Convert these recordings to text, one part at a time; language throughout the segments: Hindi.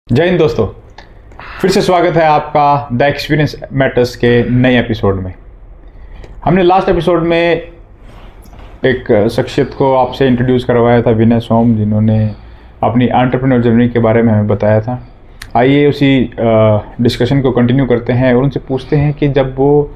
जय हिंद दोस्तों, फिर से स्वागत है आपका द एक्सपीरियंस मैटर्स के नए एपिसोड में। हमने लास्ट एपिसोड में एक शख्सियत को आपसे इंट्रोड्यूस करवाया था, विनय सोम, जिन्होंने अपनी एंटरप्रेन्योर जर्नी के बारे में हमें बताया था। आइए उसी डिस्कशन को कंटिन्यू करते हैं और उनसे पूछते हैं कि जब वो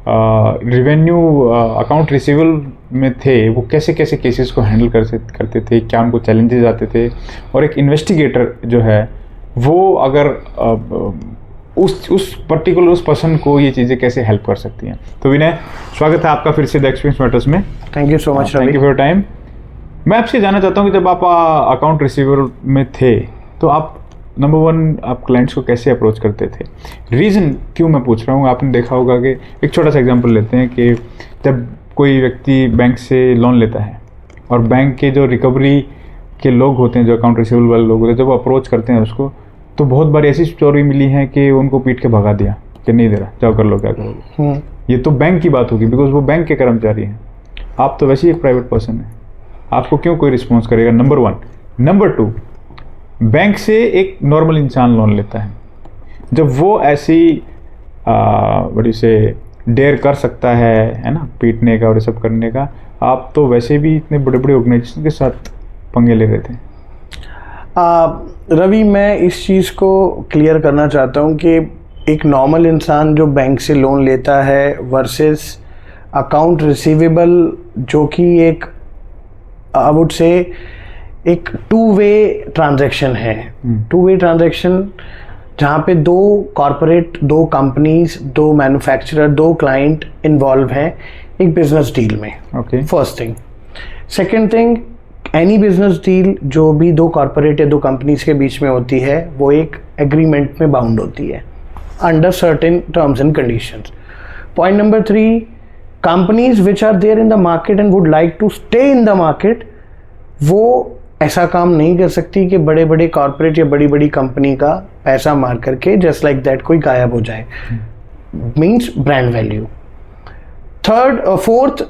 रेवेन्यू अकाउंट रिसीवेबल में थे, वो कैसे कैसे केसेस को हैंडल करते थे, क्या उनको चैलेंजेस आते थे, और एक इन्वेस्टिगेटर जो है वो अगर उस पर्टिकुलर उस पर्सन को ये चीज़ें कैसे हेल्प कर सकती हैं। तो विनय, स्वागत है आपका फिर से द एक्सपीरियंस मैटर्स में। Thank you so much. Thank you for your time. मैं आपसे जानना चाहता हूँ कि जब आप अकाउंट रिसीवेबल में थे तो आप नंबर वन आप क्लाइंट्स को कैसे अप्रोच करते थे। रीज़न क्यों मैं पूछ रहा हूँ, आपने देखा होगा कि एक छोटा सा एग्जांपल लेते हैं कि जब कोई व्यक्ति बैंक से लोन लेता है और बैंक के जो रिकवरी के लोग होते हैं, जो अकाउंट रिसीवेबल वाले लोग होते हैं, जब वो अप्रोच करते हैं उसको, तो बहुत बार ऐसी स्टोरी मिली है कि उनको पीट के भगा दिया कि नहीं दे रहा, जाओ कर लो क्या करोगे। ये तो बैंक की बात होगी, बिकॉज वो बैंक के कर्मचारी हैं, आप तो वैसे ही एक प्राइवेट पर्सन है, आपको क्यों कोई रिस्पॉन्स करेगा, number one. Number two, bank से एक नॉर्मल इंसान लोन लेता है, जब वो ऐसी बड़ी से डेयर कर सकता है ना, पीटने का और ये सब करने का, आप तो वैसे भी इतने बड़े बड़े ऑर्गेनाइजेशन के साथ पंगे ले रहे थे। रवि, मैं इस चीज़ को क्लियर करना चाहता हूँ कि एक नॉर्मल इंसान जो बैंक से लोन लेता है वर्सेस अकाउंट रिसीवेबल, जो कि एक आई वुड से एक टू वे ट्रांजैक्शन है। टू वे ट्रांजैक्शन जहाँ पे दो कॉरपोरेट, दो कंपनीज, दो मैन्युफैक्चरर, दो क्लाइंट इन्वॉल्व हैं एक बिजनेस डील में। Okay, first thing. Second thing, any business deal जो भी दो कॉरपोरेट या दो कंपनीज के बीच में होती है वो एक एग्रीमेंट में बाउंड होती है under certain terms and conditions. Point number 3, companies which are there in the market and would like to stay in the market, वो ऐसा काम नहीं कर सकती कि बड़े बड़े कॉरपोरेट या बड़ी बड़ी कंपनी का पैसा मार करके जस्ट लाइक दैट कोई गायब हो जाए। Means brand value. फोर्थ,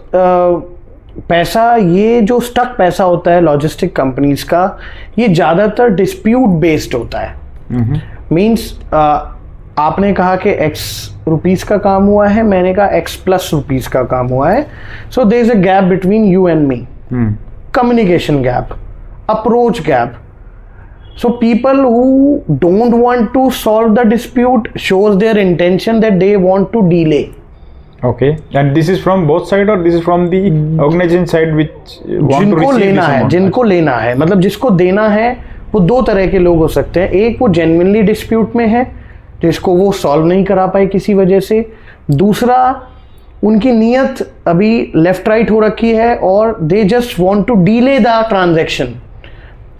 पैसा, ये जो स्टक पैसा होता है लॉजिस्टिक कंपनीज का, ये ज़्यादातर डिस्प्यूट बेस्ड होता है। मीन्स आपने कहा कि x रुपीज़ का काम हुआ है, मैंने कहा x प्लस रुपीज़ का काम हुआ है, so there is a gap between you and me, communication gap, approach gap. So people who don't want to solve the dispute shows their intention that they want to delay. Okay, and this is from both side or this is from the organization side which want to receive this amount? जिनको लेना है, मतलब जिसको देना है, वो दो तरह के लोग हो सकते हैं. एक वो genuinely dispute में है, जिसको वो solve नहीं करा पाए किसी वजह से. दूसरा, उनकी नीयत अभी लेफ्ट राइट हो रखी है और they just want to delay the transaction.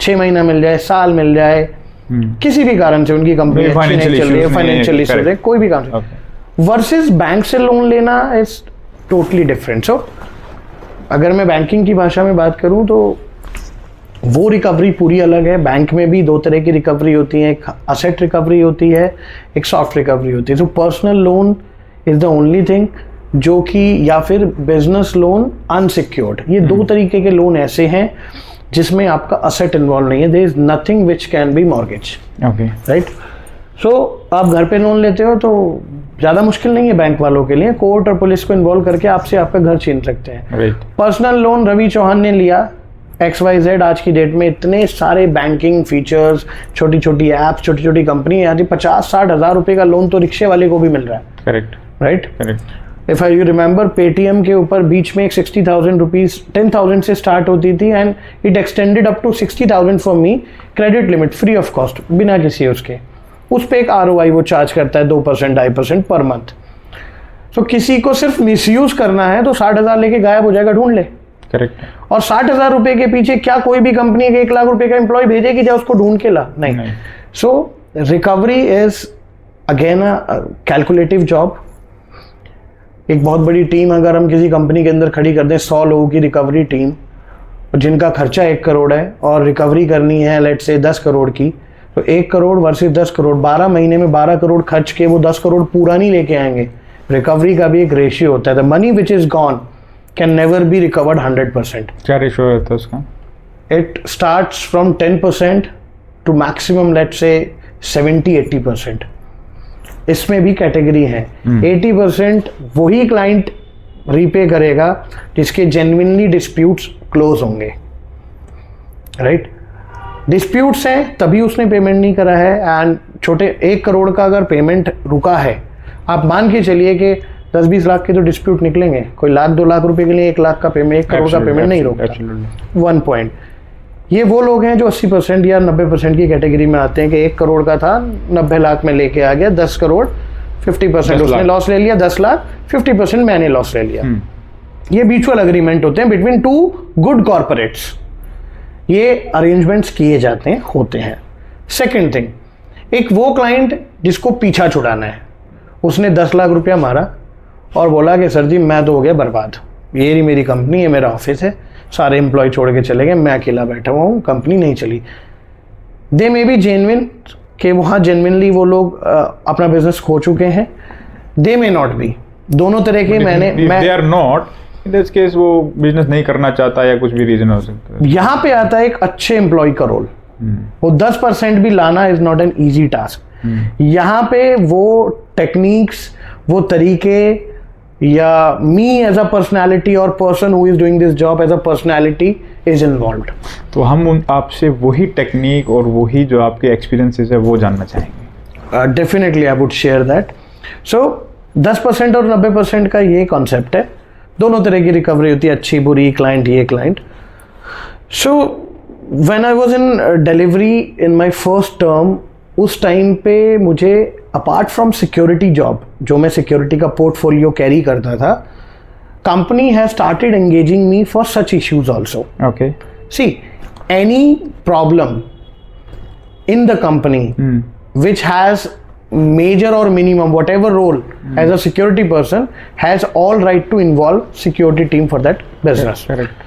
6 महीना मिल जाए, साल मिल जाए, किसी भी कारण से उनकी कंपनी अच्छी नहीं चल रही है, फाइनेंशियल इशू है, कोई भी कारण से. वर्सेस बैंक से लोन लेना इज टोटली डिफरेंट. सो अगर मैं बैंकिंग की भाषा में बात करूं तो वो रिकवरी पूरी अलग है. बैंक में भी दो तरह की रिकवरी होती है, एक असेट रिकवरी होती है, एक सॉफ्ट रिकवरी होती है. तो personal loan is the only thing जो कि, या फिर बिजनेस लोन अनसिक्योर्ड, ये दो तरीके के लोन ऐसे हैं जिसमें आपका असेट इन्वॉल्व नहीं है. There is nothing which can be mortgage. Okay, right. So आप घर पे लोन लेते हो तो ज़्यादा मुश्किल नहीं है बैंक वालों के लिए, कोर्ट और पुलिस को इन्वॉल्व करके आपसे आपका घर छीन सकते हैं. Right. Personal loan Ravi Chauhan ने लिया, XYZ, आज की डेट में इतने सारे बैंकिंग फीचर्स, छोटी छोटी ऐप्स, छोटी छोटी कंपनी, यहाँ 50-60 हज़ार रुपये का लोन तो रिक्शे वाले को भी मिल रहा है. Correct. Right. Correct. If I you remember, Paytm के ऊपर बीच में एक 60,000 रुपीज 10,000 से स्टार्ट होती थी and it extended up to 60,000 for me, credit limit free of cost, बिना किसी उसके. उस पर एक ROI वो चार्ज करता है 2%, 2.5% पर मंथ. तो किसी को सिर्फ मिसयूज करना है तो 60,000 लेके गायब हो जाएगा, ढूंढ ले. करेक्ट. और 60,000 रुपए के पीछे क्या कोई भी कंपनी के 1 लाख रुपए का एम्प्लॉय भेजेगी जा उसको ढूंढ के ला? नहीं. So recovery is again a calculative job. एक बहुत बड़ी टीम अगर हम किसी कंपनी के अंदर खड़ी कर दें, 100 लोगों की रिकवरी टीम, जिनका खर्चा 1 करोड़ है और रिकवरी करनी है लेट से 10 करोड़ की, तो 1 करोड़ वर्सेस 10 करोड़, 12 महीने में 12 करोड़ खर्च के वो 10 करोड़ पूरा नहीं लेके आएंगे. रिकवरी का भी एक रेशियो होता है. The money which is gone can never be recovered 100%. क्या रेशियो रहता है उसका? It starts from 10% to maximum late से 70-80%। इसमें भी कैटेगरी है। 80% वही क्लाइंट रीपे करेगा जिसके जेन्युइनली डिस्प्यूट्स क्लोज होंगे, राइट। डिस्प्यूट्स हैं तभी उसने पेमेंट नहीं करा है, एंड छोटे 1 करोड़ का अगर पेमेंट रुका है, आप मान के चलिए कि 10-20 लाख के तो डिस्प्यूट निकलेंगे, कोई 1-2 लाख रुपए के लिए 1 लाख का पेमेंट, 1 करोड़ का पेमेंट नहीं रोकता। 1 पॉइंट। ये वो लोग हैं जो 80% या 90% की कैटेगरी में आते हैं कि 1 करोड़ का था, 90 लाख में लेके आ गया, 10 करोड़ 50% उसने लॉस ले लिया, 10 लाख 50% मैंने लॉस ले लिया। ये म्यूचुअल एग्रीमेंट होते हैं बिटवीन 2 गुड कॉर्पोरेट्स। ये अरेंजमेंट्स किए जाते हैं, होते हैं। सेकेंड थिंग, एक वो क्लाइंट जिसको पीछा छुड़ाना है, उसने 10 लाख रुपया मारा और बोला कि सर जी मैं तो हो गया बर्बाद, ये रही मेरी कंपनी, ये मेरा ऑफिस है, सारे एम्प्लॉय छोड़ के चले गए, मैं अकेला बैठा हुआ हूँ, कंपनी नहीं चली। दे मे बी जेन्युइन कि वहाँ जेन्युइनली वो लोग अपना बिजनेस खो चुके हैं, दे मे नॉट बी। दोनों तरह के they are not in this case, वो बिजनेस नहीं करना चाहता या कुछ भी रीजन हो सकता है। यहाँ पे आता है एक अच्छे एम्प्लॉय का रोल। वो 10% भी लाना is not an easy task. यहाँ पे वो टेक्निक्स, वो तरीके, या मी एज अ पर्सनैलिटी और person who is doing this job as a personality is involved. तो हम आपसे वही टेक्निक और वही जो आपके एक्सपीरियंसेस है वो जानना चाहेंगे। Definitely I would share that. So 10% और 90% का ये कॉन्सेप्ट है। दोनों तरह की रिकवरी होती है, अच्छी बुरी, क्लाइंट ये client. So when I was in delivery in my first term, उस टाइम पे मुझे अपार्ट फ्रॉम सिक्योरिटी जॉब, जो मैं सिक्योरिटी का पोर्टफोलियो कैरी करता था, company has started engaging me for such issues also. Okay, see any problem in the company which has major or minimum whatever role as a security person has all right to involve security team for that business. correct.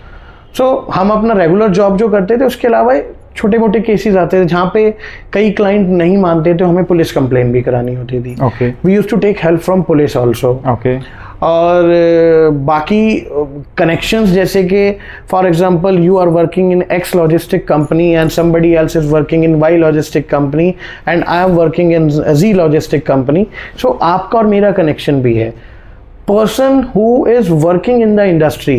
So हम अपना रेगुलर जॉब जो करते थे उसके अलावा छोटे मोटे केसेस आते थे जहाँ पे कई क्लाइंट नहीं मानते तो हमें पुलिस कंप्लेन भी करानी होती थी। Okay. We used to take help from police also. Okay. और बाकी कनेक्शंस, जैसे कि for example you are working in X logistic company and somebody else is working in Y logistic company and I am working in Z logistic company, so आपका और मेरा कनेक्शन भी है। Person who is working in the industry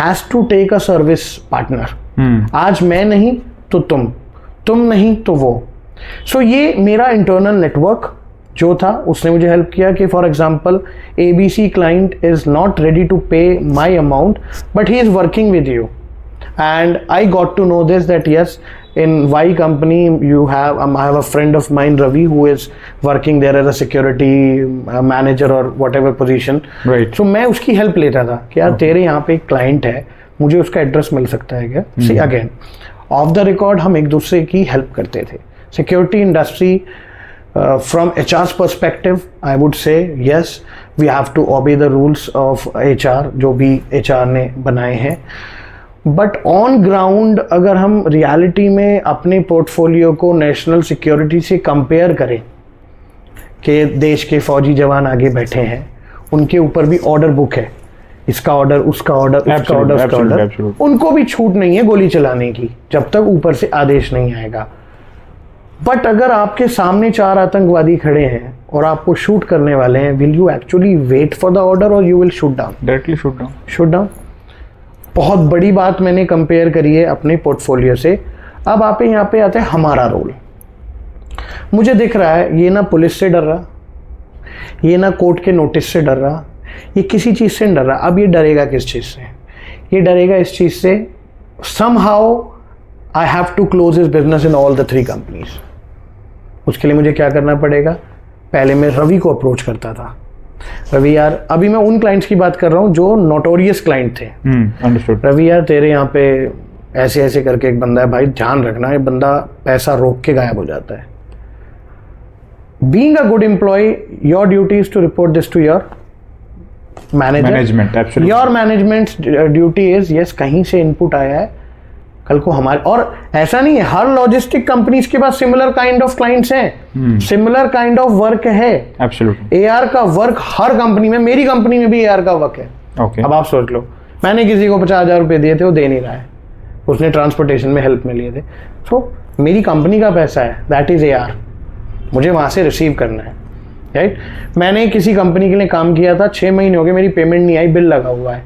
has to take a service partner. आज मैं नहीं तो तुम नहीं तो वो। सो ये मेरा इंटरनल नेटवर्क जो था उसने मुझे हेल्प किया कि for example ABC client is not ready to pay my amount but he is working with you, and I got to know this that yes in Y company you have I have a friend of mine, Ravi, who is working there as a security manager or whatever position. Right. So मैं उसकी हेल्प लेता था कि यार तेरे यहाँ पे एक क्लाइंट है, मुझे उसका एड्रेस मिल सकता है क्या। See again, of the record हम एक दूसरे की हेल्प करते थे। Security industry from HR's perspective, I would say yes, we have to obey the rules of HR, जो भी HR ने बनाए हैं। बट ऑन ग्राउंड अगर हम रियलिटी में अपने पोर्टफोलियो को नेशनल सिक्योरिटी से कंपेयर करें कि देश के फौजी जवान आगे बैठे हैं, उनके ऊपर भी ऑर्डर बुक है, इसका ऑर्डर, उसका ऑर्डर, उसका ऑर्डर, उसका ऑर्डर, उनको भी छूट नहीं है गोली चलाने की जब तक ऊपर से आदेश नहीं आएगा। बट अगर आपके सामने 4 आतंकवादी खड़े हैं और आपको शूट करने वाले हैं, will you actually wait for the order और you will shoot down? Directly shoot down. Shoot down. बहुत बड़ी बात मैंने कंपेयर करी है अपने पोर्टफोलियो से। अब आप यहाँ पे आते हैं हमारा रोल। मुझे दिख रहा है ये ना पुलिस से डर रहा, ये ना कोर्ट के नोटिस से डर रहा, ये किसी चीज़ से नहीं डर रहा। अब ये डरेगा किस चीज़ से? ये डरेगा इस चीज़ से, somehow I have to close his business in all the 3 companies. उसके लिए मुझे क्या करना पड़ेगा? पहले मैं रवि को अप्रोच करता था। रवि यार, अभी मैं उन क्लाइंट्स की बात कर रहा हूँ जो नोटोरियस क्लाइंट थे। अंडरस्टूड। रवि यार तेरे यहाँ पे ऐसे ऐसे करके एक बंदा है, भाई ध्यान रखना, ये बंदा पैसा रोक के गायब हो जाता है। Being a good employee, your duty is to report this to your manager. Management, absolutely. Your management's duty is yes, कहीं से इनपुट आया है, कल को हमारे, और ऐसा नहीं है, हर लॉजिस्टिक कंपनीज के पास सिमिलर काइंड ऑफ क्लाइंट्स हैं, सिमिलर काइंड ऑफ वर्क है। एब्सोल्युटली। AR का वर्क हर कंपनी में, मेरी कंपनी में भी AR का वर्क है। Okay. अब आप सोच लो, मैंने किसी को 50,000 रुपये दिए थे, वो दे नहीं रहा है, उसने ट्रांसपोर्टेशन में हेल्प में लिए थे, तो मेरी कंपनी का पैसा है, दैट इज AR। मुझे वहाँ से रिसीव करना है, राइट। मैंने किसी कंपनी के लिए काम किया था, 6 महीने हो गए, मेरी पेमेंट नहीं आई, बिल लगा हुआ है,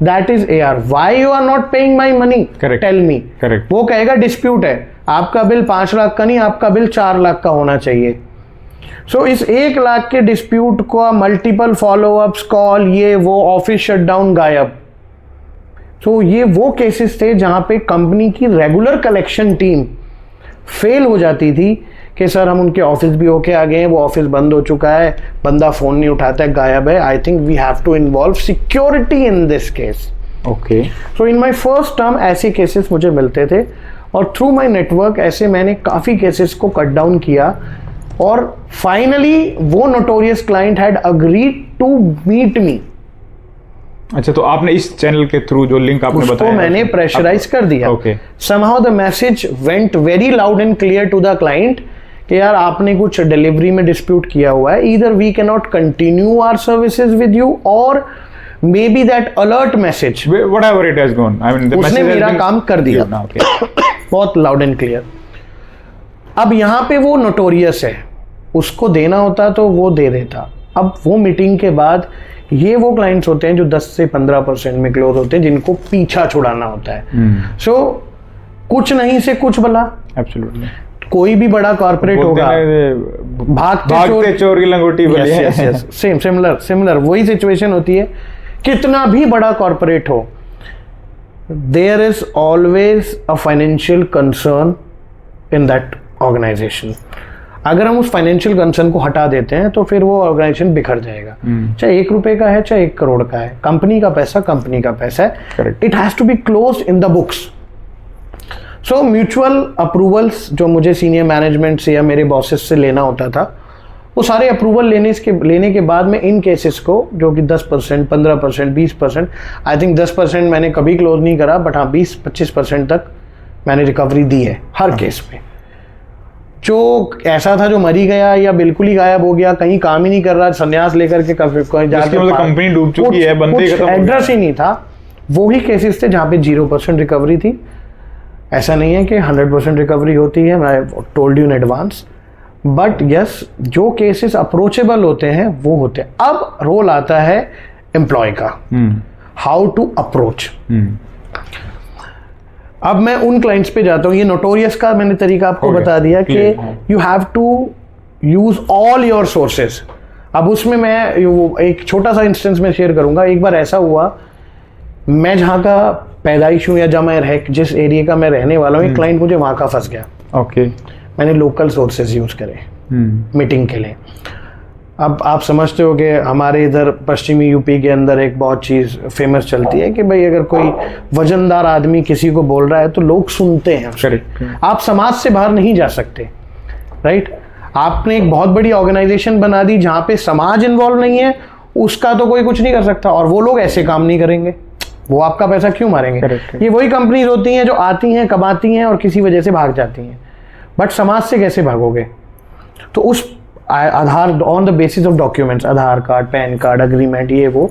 that is AR। Why you are not paying my money, tell me. वो कहेगा डिस्प्यूट है, आपका बिल 5 लाख का नहीं, आपका बिल 4 लाख का होना चाहिए। सो इस 1 लाख के डिस्प्यूट को मल्टीपल फॉलोअप्स, कॉल, ये वो, ऑफिस शटडाउन, गायब। सो ये वो केसेस थे जहां पे कंपनी की रेगुलर कलेक्शन टीम फेल हो जाती थी कि सर हम उनके ऑफिस भी होके आ गए हैं, वो ऑफिस बंद हो चुका है, बंदा फोन नहीं उठाता है, गायब है। I think we have to involve security in this case. Okay. So in my first term ऐसे केसेस मुझे मिलते थे और थ्रू माय नेटवर्क ऐसे मैंने काफ़ी केसेस को कट डाउन किया और फाइनली वो notorious client had agreed to meet me. अच्छा, तो आपने इस चैनल के थ्रू जो लिंक आपने बताया उसको मैंने प्रेशराइज कर दिया। Okay. Somehow the message went very loud and clear to the client कि यार आपने कुछ डिलीवरी में डिस्प्यूट किया हुआ है, either we can not continue our services with you और maybe that alert message, whatever it has gone, I mean उसने मेरा काम कर दिया। बहुत लाउड एंड क्लियर। अब यहाँ पे वो नोटोरियस है, उसको देना होता तो वो दे देता। अब वो मीटिंग के बाद ये वो क्लाइंट्स होते हैं जो 10 से 15% में क्लोज होते हैं, जिनको पीछा छुड़ाना होता है। सो कुछ नहीं से कुछ भला। एब्सोल्युटली। कोई भी बड़ा कॉर्पोरेट होगा, भागते चोर की लंगोटी बनी है। सेम सिमिलर वही सिचुएशन होती है। कितना भी बड़ा कॉर्पोरेट हो, there is always a financial concern in that organisation. अगर हम उस फाइनेंशियल कंसर्न को हटा देते हैं तो फिर वो ऑर्गेनाइजेशन बिखर जाएगा। चाहे 1 रुपए का है, चाहे 1 करोड़ का है, कंपनी का पैसा कंपनी का पैसा है। It has to be close in the books. So mutual approvals जो मुझे सीनियर मैनेजमेंट से या मेरे बॉसेस से लेना होता था, वो सारे अप्रूवल लेने के बाद में इन केसेस को, जो कि 10%, 15%, 20%, आई थिंक 10% मैंने कभी क्लोज नहीं करा, बट हाँ 20-25% तक मैंने रिकवरी दी है हर केस में। जो ऐसा था जो मरी गया या बिल्कुल ही गायब हो गया, कहीं काम ही नहीं कर रहा, संन्यास लेकर के कंपनी डूब चुकी है, बंदे खत्म, एड्रेस ही नहीं था, वो ही केसेस थे जहाँ पे 0% रिकवरी थी। ऐसा नहीं है कि 100% रिकवरी होती है, मैं told you in advance, but yes जो केसेस अप्रोचेबल होते हैं वो होते हैं। अब रोल आता है एम्प्लॉय का, हाउ टू अप्रोच। अब मैं उन क्लाइंट्स पे जाता हूँ। ये नोटोरियस का मैंने तरीका आपको बता दिया कि you have to use all your sources. अब उसमें मैं एक छोटा सा इंस्टेंस में शेयर करूंगा। एक बार ऐसा हुआ, मैं जहाँ का पैदाइश हूँ या जहाँ मैं जिस एरिया का मैं रहने वाला हूँ, एक क्लाइंट मुझे वहाँ का फंस गया। ओके। मैंने लोकल सोर्सेज यूज करे मीटिंग के लिए। अब आप समझते हो कि हमारे इधर पश्चिमी यूपी के अंदर एक बहुत चीज़ फेमस चलती है कि भाई अगर कोई वजनदार आदमी किसी को बोल रहा है तो लोग सुनते हैं। आप समाज से बाहर नहीं जा सकते, राइट। आपने एक बहुत बड़ी ऑर्गेनाइजेशन बना दी जहाँ पे समाज इन्वॉल्व नहीं है, उसका तो कोई कुछ नहीं कर सकता, और वो लोग ऐसे काम नहीं करेंगे, वो आपका पैसा क्यों मारेंगे। ये वही कंपनीज होती हैं जो आती हैं, कमाती हैं और किसी वजह से भाग जाती हैं, बट समाज से कैसे भागोगे। तो उस आधार on the basis of documents, Aadhaar card, PAN card, agreement, ये वो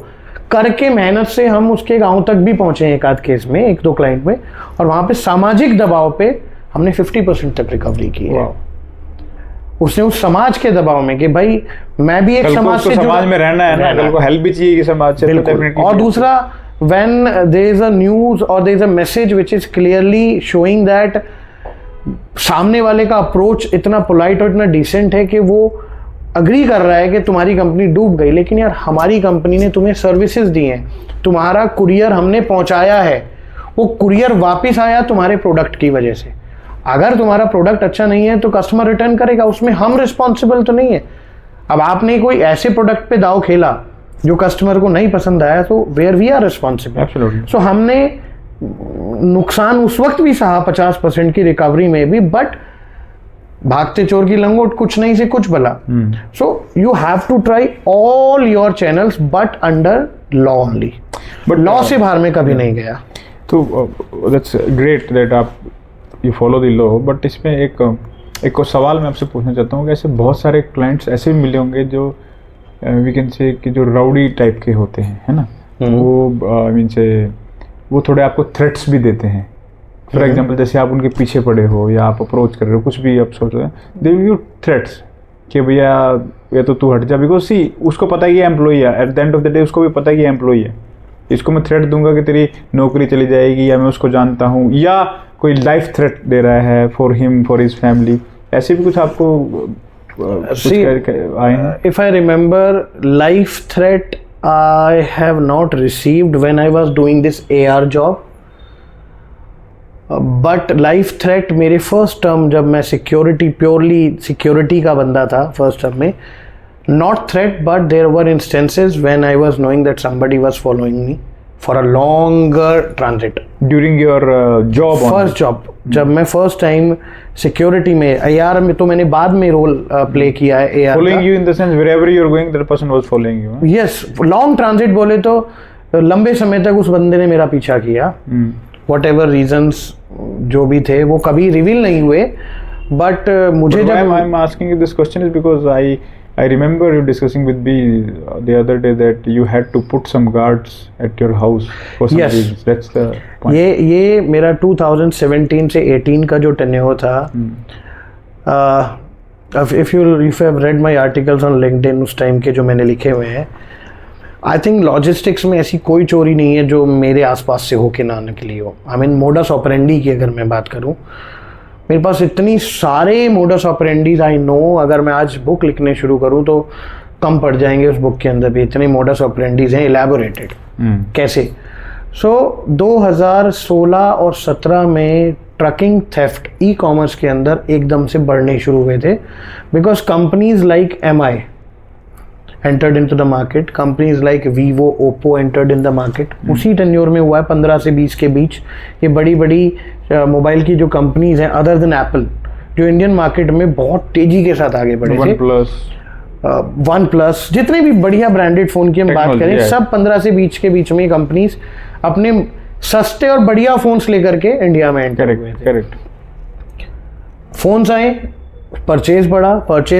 करके मेहनत से हम उसके गांव तक भी पहुंचे एक आध केस में, 1-2 क्लाइंट में, और वहां पे सामाजिक दबाव पे हमने 50% तक रिकवरी की है। उसने उस समाज के दबाव में कि भाई मैं भी एक समाज से समाज में रहना है ना, कल को हेल्प भी चाहिए कि समाज से। और दूसरा, when there is a news or there is a message which is clearly showing that सामने वाले का अप्रोच इतना पोलाइट और इतना डिसेंट है कि वो अग्री कर रहा है कि तुम्हारी कंपनी डूब गई, लेकिन यार हमारी कंपनी ने तुम्हें सर्विसेज दी हैं, तुम्हारा कुरियर हमने पहुंचाया है, वो कुरियर वापस आया तुम्हारे प्रोडक्ट की वजह से। अगर तुम्हारा प्रोडक्ट अच्छा नहीं है तो कस्टमर रिटर्न करेगा, उसमें हम रिस्पॉन्सिबल तो नहीं है। अब आपने कोई ऐसे प्रोडक्ट पे दाव खेला जो कस्टमर को नहीं पसंद आया, तो वेयर वी आर रिस्पॉन्सिबल। सो हमने नुकसान उस वक्त भी सहा 50% की रिकवरी में भी, बट भागते चोर की लंगोट, कुछ नहीं से कुछ भला। So you have to try all your channels but under law only. But law से बाहर में कभी नहीं गया। तो दैट्स ग्रेट दैट आप you follow the law. But इसमें एक और सवाल मैं आपसे पूछना चाहता हूँ कि ऐसे बहुत सारे क्लाइंट्स ऐसे भी मिले होंगे जो वी कैन से कि जो राउडी टाइप के होते हैं, है ना, वो आई मीन से वो थोड़े आपको थ्रेट्स भी देते हैं। फॉर एग्जांपल जैसे आप उनके पीछे पड़े हो या आप अप्रोच कर रहे हो, कुछ भी आप सोच रहे हैं, दे विल गिव थ्रेट्स कि भैया ये तो तू हट जा, बिकॉज सी उसको पता है कि एम्प्लॉई है, at the end of the day उसको भी पता है कि एम्प्लॉई है, इसको मैं थ्रेट दूंगा कि तेरी नौकरी चली जाएगी, या मैं उसको जानता हूँ, या कोई लाइफ थ्रेट दे रहा है for him for his family, ऐसे भी कुछ आपको आए हैं? If I remember, life threat I have not received when I was doing this AR job. But life threat मेरे first term जब मैं purely security का बंदा था first term में, not threat but there were instances when I was knowing that somebody was following me for a longer transit. During your job? First job, जब मैं फर्स्ट टाइम सिक्योरिटी में AR में, तो मैंने बाद में रोल प्ले किया है AR following you in the sense wherever you are going that person was following you? Yes, long transit बोले तो लंबे समय तक उस बंदे ने मेरा पीछा किया, whatever reasons जो भी थे वो कभी रिवील नहीं हुए, बट मुझे जब I'm asking you this question is because I remember you discussing with me the other day that you had to put some guards at your house for some Yes. reasons. That's the point. ये मेरा 2017 से 18 का जो टेन्योर था, if you have read my articles on LinkedIn उस टाइम के जो मैंने लिखे हुए हैं, आई थिंक लॉजिस्टिक्स में ऐसी कोई चोरी नहीं है जो मेरे आसपास से होके ना निकली हो। आई मीन मोडस ऑपरेंडी की अगर मैं बात करूं, मेरे पास इतनी सारे मोडस ऑपरेंडीज आई नो, अगर मैं आज बुक लिखने शुरू करूं तो कम पड़ जाएंगे उस बुक के अंदर भी, इतने मोडस ऑपरेंडीज हैं इलेबोरेटेड। कैसे? सो 2016 और 17 में ट्रकिंग थेफ्ट ई कॉमर्स के अंदर एकदम से बढ़ने शुरू हुए थे, because companies like MI entered into the market, companies like Vivo, Oppo entered in the market। उसी टेन्योर में हुआ है 15 से 20 के बीच। ये बड़ी बड़ी मोबाइल की जो कंपनीज हैं अदर देन एप्पल, जो इंडियन मार्केट में बहुत तेजी के साथ आगे बढ़े थे, वन प्लस जितने भी बढ़िया ब्रांडेड फ़ोन की हम बात करें, सब 15 से 20 के बीच में कंपनीज अपने सस्ते और बढ़िया फ़ोन्स लेकर के इंडिया में एंटर हुए थे। फ़ोन्स आए, परचेज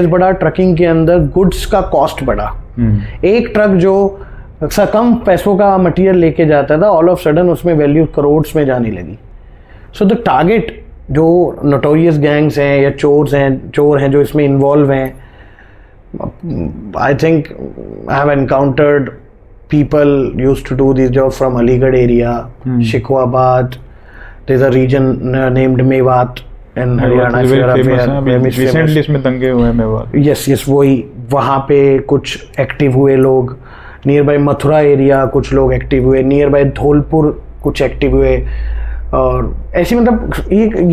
बढ़ा, ट्रकिंग के अंदर गुड्स का कॉस्ट बढ़ा। एक ट्रक जो कम पैसों का मटेरियल लेके जाता था, ऑल ऑफ सडन उसमें वैल्यू करोड्स में जाने लगी। सो द टारगेट जो नोटोरियस गैंग्स हैं या चोर हैं जो इसमें इन्वॉल्व हैं, I think I have encountered people used to do this job from Aligarh area, Shikohabad, there is a region named Mewat in Haryana, recently इसमें दंगे हुए हैं मेवात। यस वही, वहाँ पे कुछ एक्टिव हुए लोग, नियर बाय मथुरा एरिया कुछ लोग एक्टिव हुए, नियर बाय धौलपुर कुछ एक्टिव हुए, और ऐसी मतलब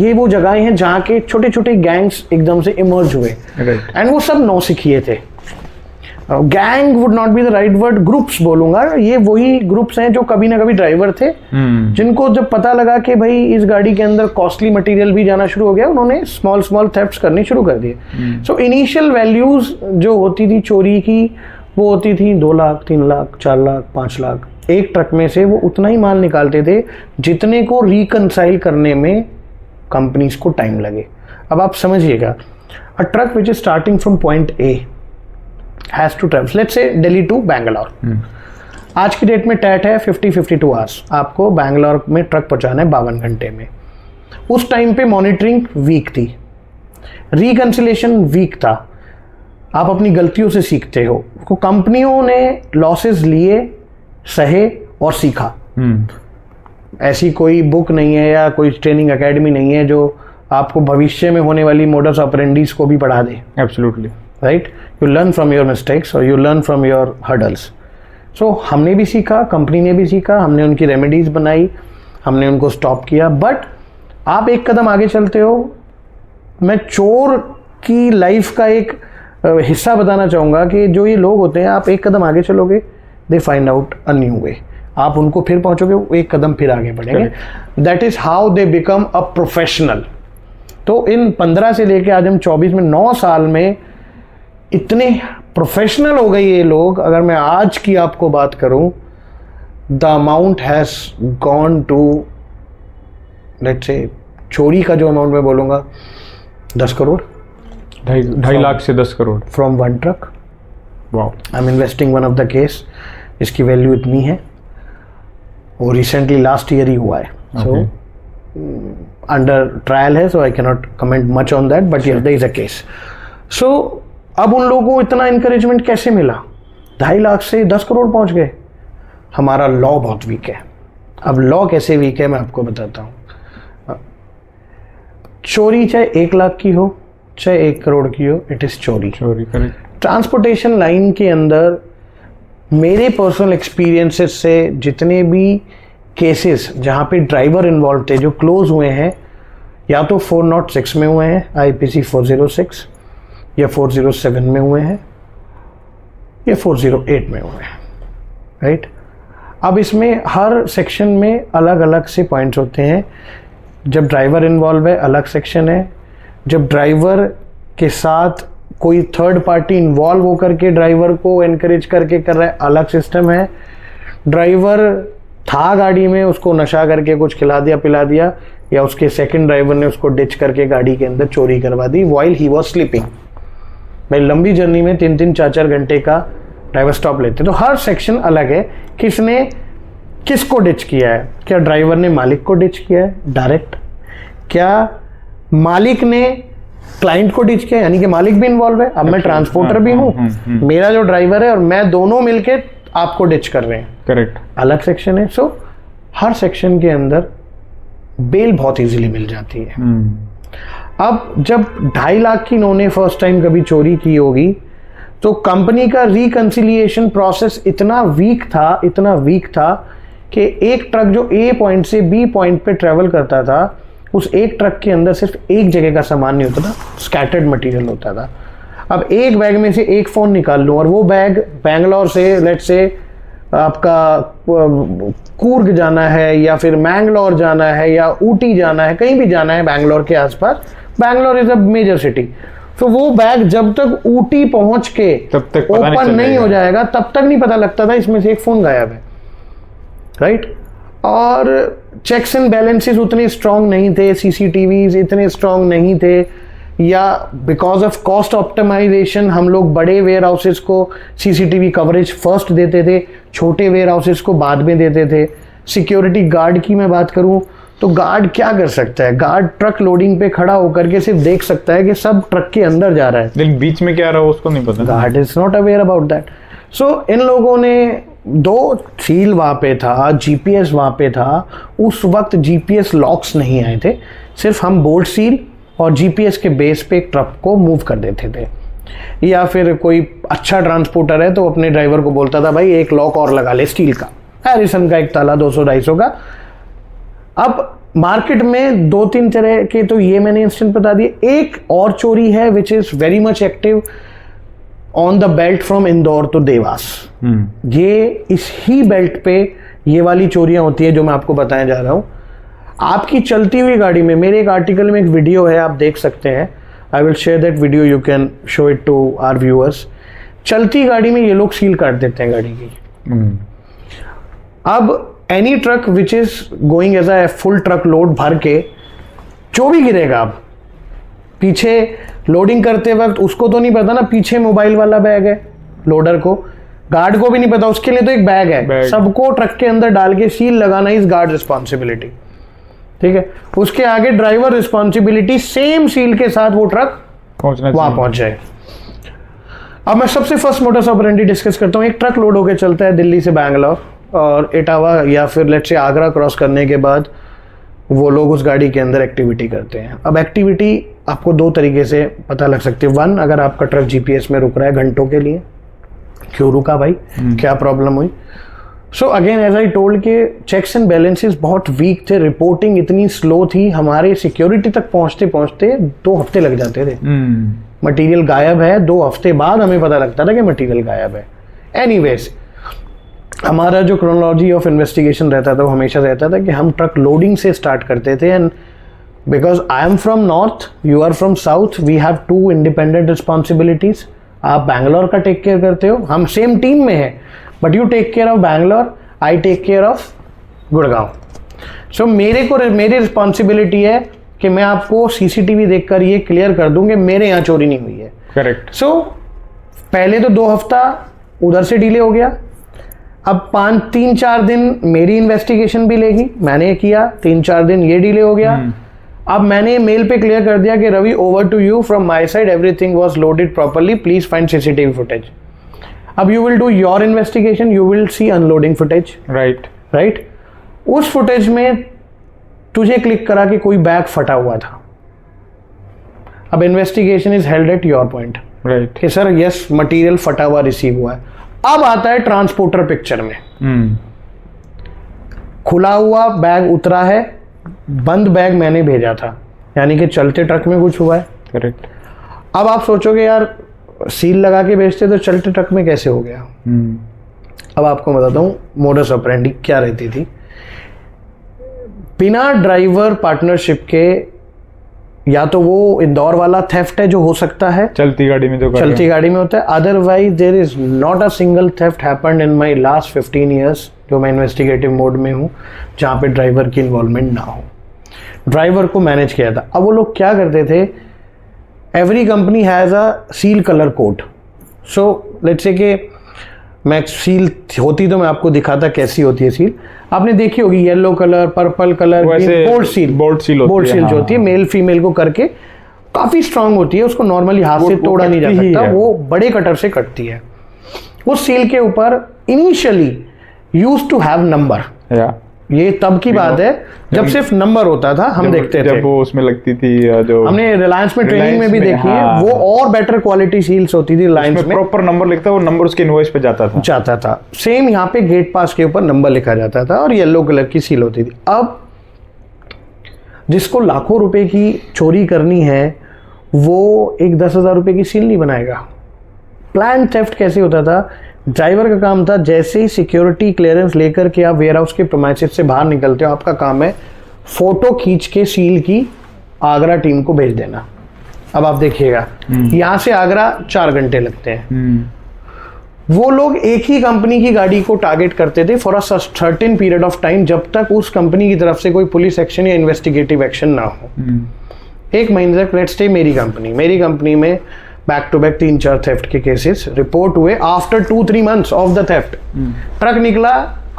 ये वो जगहें हैं जहाँ के छोटे छोटे गैंग्स एकदम से इमर्ज हुए, एंड वो सब नौसिखिए थे। Gang would not be the right word, groups बोलूंगा, ये वही ग्रुप्स हैं जो कभी ना कभी ड्राइवर थे, जिनको जब पता लगा कि भाई इस गाड़ी के अंदर कॉस्टली मटेरियल भी जाना शुरू हो गया, उन्होंने स्मॉल थेफ्ट्स करने शुरू कर दिए। सो इनिशियल वैल्यूज जो होती थी चोरी की, वो होती थी 2 लाख, 3 लाख, 4 लाख, 5 लाख। एक ट्रक में से वो उतना ही माल निकालते थे जितने को रिकनसाइल करने में कंपनीज को टाइम लगे। अब आप समझिएगा, a truck which is starting from point A has to travel, let's say Delhi to Bangalore। आज की डेट में टैट है 50-52 आवर्स, आपको बैंगलोर में ट्रक पहुंचाना है 52 घंटे में। उस टाइम पे मॉनिटरिंग वीक थी, रिकंसिलेशन वीक था, आप अपनी गलतियों से सीखते हो। तो कंपनियों ने लॉसेस लिए, सहे और सीखा। ऐसी कोई बुक नहीं है या कोई ट्रेनिंग एकेडमी नहीं है जो आपको भविष्य में होने वाली मोडस ऑपरेंडीज को भी पढ़ा दे। Absolutely right, you learn from your mistakes और you learn from your hurdles. So हमने भी सीखा, कंपनी ने भी सीखा, हमने उनकी रेमेडीज बनाई, हमने उनको स्टॉप किया। बट आप एक कदम आगे चलते हो। मैं चोर की लाइफ का एक हिस्सा बताना चाहूँगा कि जो ये लोग होते हैं, आप एक कदम आगे चलोगे, they find out a new way, आप उनको फिर पहुँचोगे, एक कदम फिर आगे बढ़ेंगे। That is how they become a professional. तो इन 15 से लेके आज हम 24 में 9 साल में इतने प्रोफेशनल हो गए ये लोग। अगर मैं आज की आपको बात करूं, the amount has gone to, let's say चोरी का जो अमाउंट मैं बोलूंगा 10 करोड़, 2.5 लाख से 10 crore from one truck. Wow. I am investing one of the case, इसकी वैल्यू इतनी है, वो रिसेंटली लास्ट ईयर ही हुआ है। सो अंडर ट्रायल है, so I can not comment much on that, but yes there is a case. So अब उन लोगों को इतना इंकरेजमेंट कैसे मिला? 2.5 लाख से 10 करोड़ पहुंच गए। हमारा लॉ बहुत वीक है। अब लॉ कैसे वीक है मैं आपको बताता हूं। चोरी चाहे 1 लाख की हो चाहे 1 करोड़ की हो, इट इज चोरी। करेक्ट। ट्रांसपोर्टेशन लाइन के अंदर मेरे पर्सनल एक्सपीरियंसेस से जितने भी केसेस जहां पे ड्राइवर इन्वॉल्व थे जो क्लोज हुए हैं, या तो 406 में हुए हैं, IPC 406, या 407 में हुए हैं, या 408 में हुए हैं, राइट। अब इसमें हर सेक्शन में अलग अलग से पॉइंट्स होते हैं। जब ड्राइवर इन्वॉल्व है अलग सेक्शन है, जब ड्राइवर के साथ कोई थर्ड पार्टी इन्वॉल्व होकर के ड्राइवर को एनकरेज करके कर रहा है अलग सिस्टम है। ड्राइवर था गाड़ी में, उसको नशा करके कुछ खिला दिया पिला दिया, या उसके सेकंड ड्राइवर ने उसको डिच करके गाड़ी के अंदर चोरी करवा दी व्हाइल ही वाज स्लीपिंग। भाई लंबी जर्नी में 3-3 4-4 घंटे का ड्राइवर स्टॉप लेते, तो हर सेक्शन अलग है। किसने किसको डिच किया है? क्या ड्राइवर ने मालिक को डिच किया है डायरेक्ट? क्या मालिक ने क्लाइंट को डिच किया, यानी कि मालिक भी इन्वॉल्व है? अब मैं ट्रांसपोर्टर भी हूँ, मेरा जो ड्राइवर है और मैं दोनों मिलके आपको डिच कर रहे हैं। करेक्ट। अलग सेक्शन है। सो हर सेक्शन के अंदर बेल बहुत इजीली मिल जाती है। अब जब 2.5 लाख की इन्होंने फर्स्ट टाइम कभी चोरी की होगी, तो कंपनी का रिकंसिलिएशन प्रोसेस इतना वीक था कि एक ट्रक जो A पॉइंट से B पॉइंट पे ट्रेवल करता था, उस एक ट्रक के अंदर सिर्फ एक जगह का सामान नहीं होता था, स्कैटर्ड मटेरियल होता था। अब एक बैग में से एक फ़ोन निकाल लूँ और वो बैग बैंगलोर से लेट्स से आपका कूर्ग जाना है या फिर मैंगलोर जाना है या ऊटी जाना है, कहीं भी जाना है बैंगलोर के आसपास, Bangalore is a major city, तो वो बैग जब तक ऊटी पहुंच के तब तक ओपन नहीं हो जाएगा तब तक नहीं पता लगता था इसमें से एक फ़ोन गायब है, राइट। और चेक्स एंड बैलेंसेस उतने स्ट्रांग नहीं थे, CCTVs इतने स्ट्रांग नहीं थे, या बिकॉज ऑफ कॉस्ट ऑप्टिमाइजेशन हम लोग बड़े वेयर हाउसेस को CCTV कवरेज फर्स्ट देते थे, छोटे वेयर हाउसेस को बाद में देते थे। सिक्योरिटी गार्ड की मैं बात करूं तो गार्ड क्या कर सकता है? गार्ड ट्रक लोडिंग पे खड़ा होकर के सिर्फ देख सकता है कि सब ट्रक के अंदर जा रहा है, लेकिन बीच में क्या रहा उसको नहीं पता। Guard is not aware about that. So इन लोगों ने 2 सील वहाँ पे था, GPS वहाँ पे था। उस वक्त GPS लॉक्स नहीं आए थे, सिर्फ हम बोल्ट सील और GPS के बेस पे एक ट्रक को मूव कर देते थे। या फिर कोई अच्छा ट्रांसपोर्टर है तो अपने ड्राइवर को बोलता था भाई एक लॉक और लगा ले स्टील का, हैरिसन का एक ताला 200-250 का। अब मार्केट में 2-3 तरह के तो ये मैंने इंस्टेंट बता दिए। एक और चोरी है which is very much active on the belt from Indore to Dewas. ये इस ही बेल्ट पे ये वाली चोरियां होती है जो मैं आपको बताने जा रहा हूं। आपकी चलती हुई गाड़ी में, मेरे एक आर्टिकल में एक वीडियो है, आप देख सकते हैं, I will share that video, you can show it to our viewers. चलती गाड़ी में ये लोग सील काट देते हैं गाड़ी की। अब any truck which is going as a full truck load भर के जो भी गिरेगा, अब पीछे लोडिंग करते वक्त उसको तो नहीं पता ना पीछे मोबाइल वाला बैग है, लोडर को, गार्ड को भी नहीं पता, उसके लिए तो एक बैग है, सबको ट्रक के अंदर डाल के सील लगाना इज गार्ड रिस्पॉन्सिबिलिटी, ठीक है। उसके आगे ड्राइवर रिस्पॉन्सिबिलिटी, सेम सील के साथ वो ट्रक वहां पहुंच जाए। अब मैं सबसे फर्स्ट मोटर्स ऑपरेंडी डिस्कस करता हूँ। एक ट्रक लोड होकर चलता है दिल्ली से बैंगलोर और इटावा या फिर लेट्स से आगरा क्रॉस करने के बाद वो लोग उस गाड़ी के अंदर एक्टिविटी करते हैं। अब एक्टिविटी आपको 2 तरीके से पता लग सकती है। 1, अगर आपका ट्रक GPS में रुक रहा है घंटों के लिए, क्यों रुका भाई, क्या प्रॉब्लम हुई। So again as I told के चेक्स एंड बैलेंसेस बहुत वीक थे, रिपोर्टिंग इतनी स्लो थी, हमारे सिक्योरिटी तक पहुंचते पहुंचते 2 हफ्ते लग जाते थे। मटेरियल गायब है, 2 हफ्ते बाद हमें पता लगता था कि मटेरियल गायब है। एनीवेज, हमारा जो क्रोनोलॉजी ऑफ इन्वेस्टिगेशन रहता था वो हमेशा रहता था कि हम ट्रक लोडिंग से स्टार्ट करते थे। And because I am from north, you are from south, we have 2 independent responsibilities. आप बैंगलोर का टेक केयर करते हो, हम सेम टीम में हैं, but you take care of Bangalore, I take care of Gurgaon. So मेरी रिस्पॉन्सिबिलिटी है कि मैं आपको CCTV देखकर ये क्लियर कर दूं कि मेरे यहाँ चोरी नहीं हुई है। करेक्ट। सो पहले तो 2 हफ्ता उधर से डिले हो गया। अब 3-4 दिन मेरी इन्वेस्टिगेशन भी लेगी, मैंने किया, 3-4 दिन ये डिले हो गया। अब मैंने मेल पे क्लियर कर दिया कि Ravi, over to you, from my side everything was loaded properly, please find CCTV footage. अब you will do your investigation, you will see unloading footage. Right. उस फुटेज में तुझे क्लिक करा कि कोई बैग फटा हुआ था. अब investigation is held at your point, right, कि सर यस मटेरियल फटा हुआ रिसीव हुआ है. अब आता है ट्रांसपोर्टर पिक्चर में. खुला हुआ बैग उतरा है, बंद बैग मैंने भेजा था, यानी कि चलते ट्रक में कुछ हुआ है. करेक्ट. अब आप सोचोगे यार सील लगा के बेचते तो चलते ट्रक में कैसे हो गया. अब आपको बताता हूँ मोडस ऑपरेंडी क्या रहती थी. बिना ड्राइवर पार्टनरशिप के, या तो वो इंदौर वाला थेफ्ट है जो हो सकता है चलती गाड़ी में, जो चलती गाड़ी में होता है. Otherwise there is not a single theft happened in my last 15 years जो मैं इन्वेस्टिगेटिव मोड में हूँ जहाँ पे ड्राइवर की इन्वॉल्वमेंट ना हो. ड्राइवर को मैनेज किया था. अब वो लोग क्या करते थे, every company has a seal colour code. So let's say कि मैं सील होती तो मैं आपको दिखाता कैसी होती है सील. आपने देखी होगी yellow colour, purple colour, bold seal जो होती है मेल फीमेल को करके काफी स्ट्रांग होती है. उसको नॉर्मली हाथ से तोड़ा नहीं जा सकता, वो बड़े कटर से कटती है. उस सील के ऊपर initially used to have number. ये तब की बात है जब सिर्फ नंबर होता था, हम देखते थे. जब वो उसमें लगती थी, जो हमने रिलायंस में ट्रेनिंग में भी देखी है, वो और बेटर क्वालिटी सील्स होती थी रिलायंस में. प्रॉपर नंबर लिखता, वो नंबर उसके इनवॉइस पे जाता था. सेम यहाँ पे गेट पास के ऊपर नंबर लिखा जाता था और येलो कलर की सील होती थी. अब जिसको लाखों रुपए की चोरी करनी है वो एक 10,000 रुपए की सील नहीं बनाएगा. प्लान थेफ्ट कैसे होता था, ड्राइवर का काम था जैसे ही सिक्योरिटी क्लियरेंस लेकर के आप वेयर हाउस के प्रीमाइसेस से बाहर निकलते हो, आपका काम है फोटो खींच के सील की आगरा टीम को भेज देना. अब आप देखिएगा यहाँ से आगरा 4 घंटे लगते हैं. वो लोग एक ही कंपनी की गाड़ी को टारगेट करते थे for a certain period of time, जब तक उस कंपनी की तरफ से कोई पुलिस एक्शन या इन्वेस्टिगेटिव एक्शन ना हो. 1 महीने तक लेट्स से मेरी कंपनी में बैक टू बैक 3-4 थेफ्ट के केसेस रिपोर्ट हुए. After 2-3 months of the theft truck निकला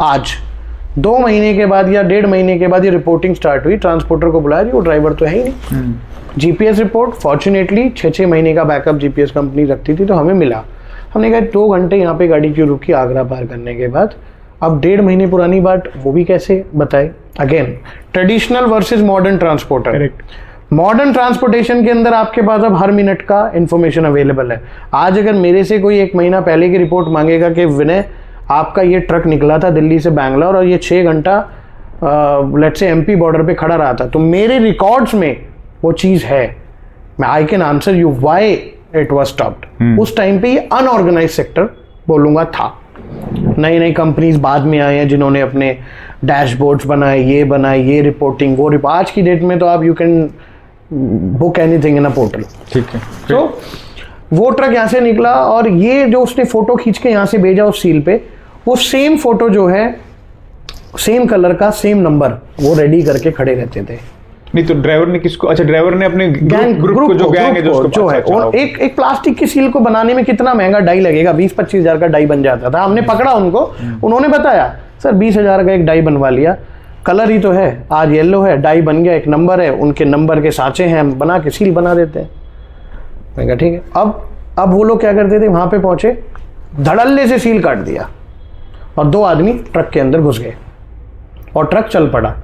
आज, 2 महीने के बाद या 1.5 महीने के बाद ये रिपोर्टिंग स्टार्ट हुई. ट्रांसपोर्टर को बुलाया, वो ड्राइवर तो है ही नहीं. जीपीएस रिपोर्ट फॉर्चुनेटली 6-6 महीने का बैकअप जीपीएस कंपनी रखती थी, तो हमें मिला. हमने कहा 2 घंटे यहाँ पे गाड़ी क्यों रुकी आगरा पार करने के बाद. अब 1.5 महीने पुरानी बात, वो भी कैसे बताए. Again traditional versus modern transporter. Modern transportation के अंदर आपके पास अब हर मिनट का इंफॉर्मेशन अवेलेबल है. आज अगर मेरे से कोई 1 महीना पहले की रिपोर्ट मांगेगा कि विनय आपका ये ट्रक निकला था दिल्ली से बैंगलोर और ये 6 घंटा लेट्स से एमपी बॉर्डर पे खड़ा रहा था, तो मेरे रिकॉर्ड्स में वो चीज़ है. मैं I can answer you why it was stopped. उस टाइम पे ये अनऑर्गेनाइज सेक्टर बोलूँगा था. नई कंपनीज बाद में आए हैं जिन्होंने अपने डैशबोर्ड्स बनाए, ये रिपोर्टिंग, वो आज की डेट में तो आप you can book anything in a portal. ठीक है. तो वो ट्रक यहाँ से निकला और ये जो उसने फोटो खींच के यहाँ से भेजा उस सील पे, वो सेम फोटो जो है सेम कलर का सेम नंबर वो रेडी करके खड़े रहते थे. नहीं तो ड्राइवर ने किसको, अच्छा ड्राइवर ने अपने ग्रुप को जो गैंग है जो है, और एक प्लास्टिक की सील को बनाने में कितना महंगा डाई लगेगा, 20-25 हज़ार का डाई बन जाता था. हमने पकड़ा उनको, उन्होंने बताया सर 20,000 का एक डाई बनवा लिया, कलर ही तो है, आज येलो है, डाई बन गया, एक नंबर है, उनके नंबर के साँचे हैं, हम बना के सील बना देते हैं. मैं कहा ठीक है. अब वो लोग क्या करते थे, वहाँ पे पहुँचे, धड़ल्ले से सील काट दिया और 2 आदमी ट्रक के अंदर घुस गए और ट्रक चल पड़ा.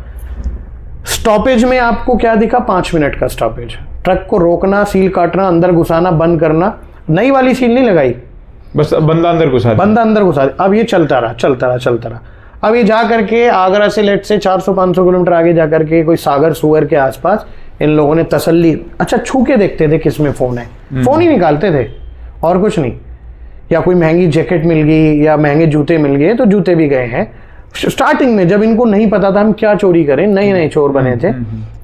स्टॉपेज में आपको क्या दिखा, 5 मिनट का स्टॉपेज. ट्रक को रोकना, सील काटना, अंदर घुसाना, बंद करना. नई वाली सील नहीं लगाई, बस बंदा अंदर घुसा. अब ये चलता रहा. अब ये जा करके आगरा से लेट से 400-500 किलोमीटर आगे जा करके कोई सागर सुअर के आसपास इन लोगों ने तसल्ली, अच्छा छू के देखते थे किसमें फ़ोन है, फ़ोन ही निकालते थे और कुछ नहीं. या कोई महंगी जैकेट मिल गई या महंगे जूते मिल गए तो जूते भी गए हैं. स्टार्टिंग में जब इनको नहीं पता था हम क्या चोरी करें, नए चोर बने थे,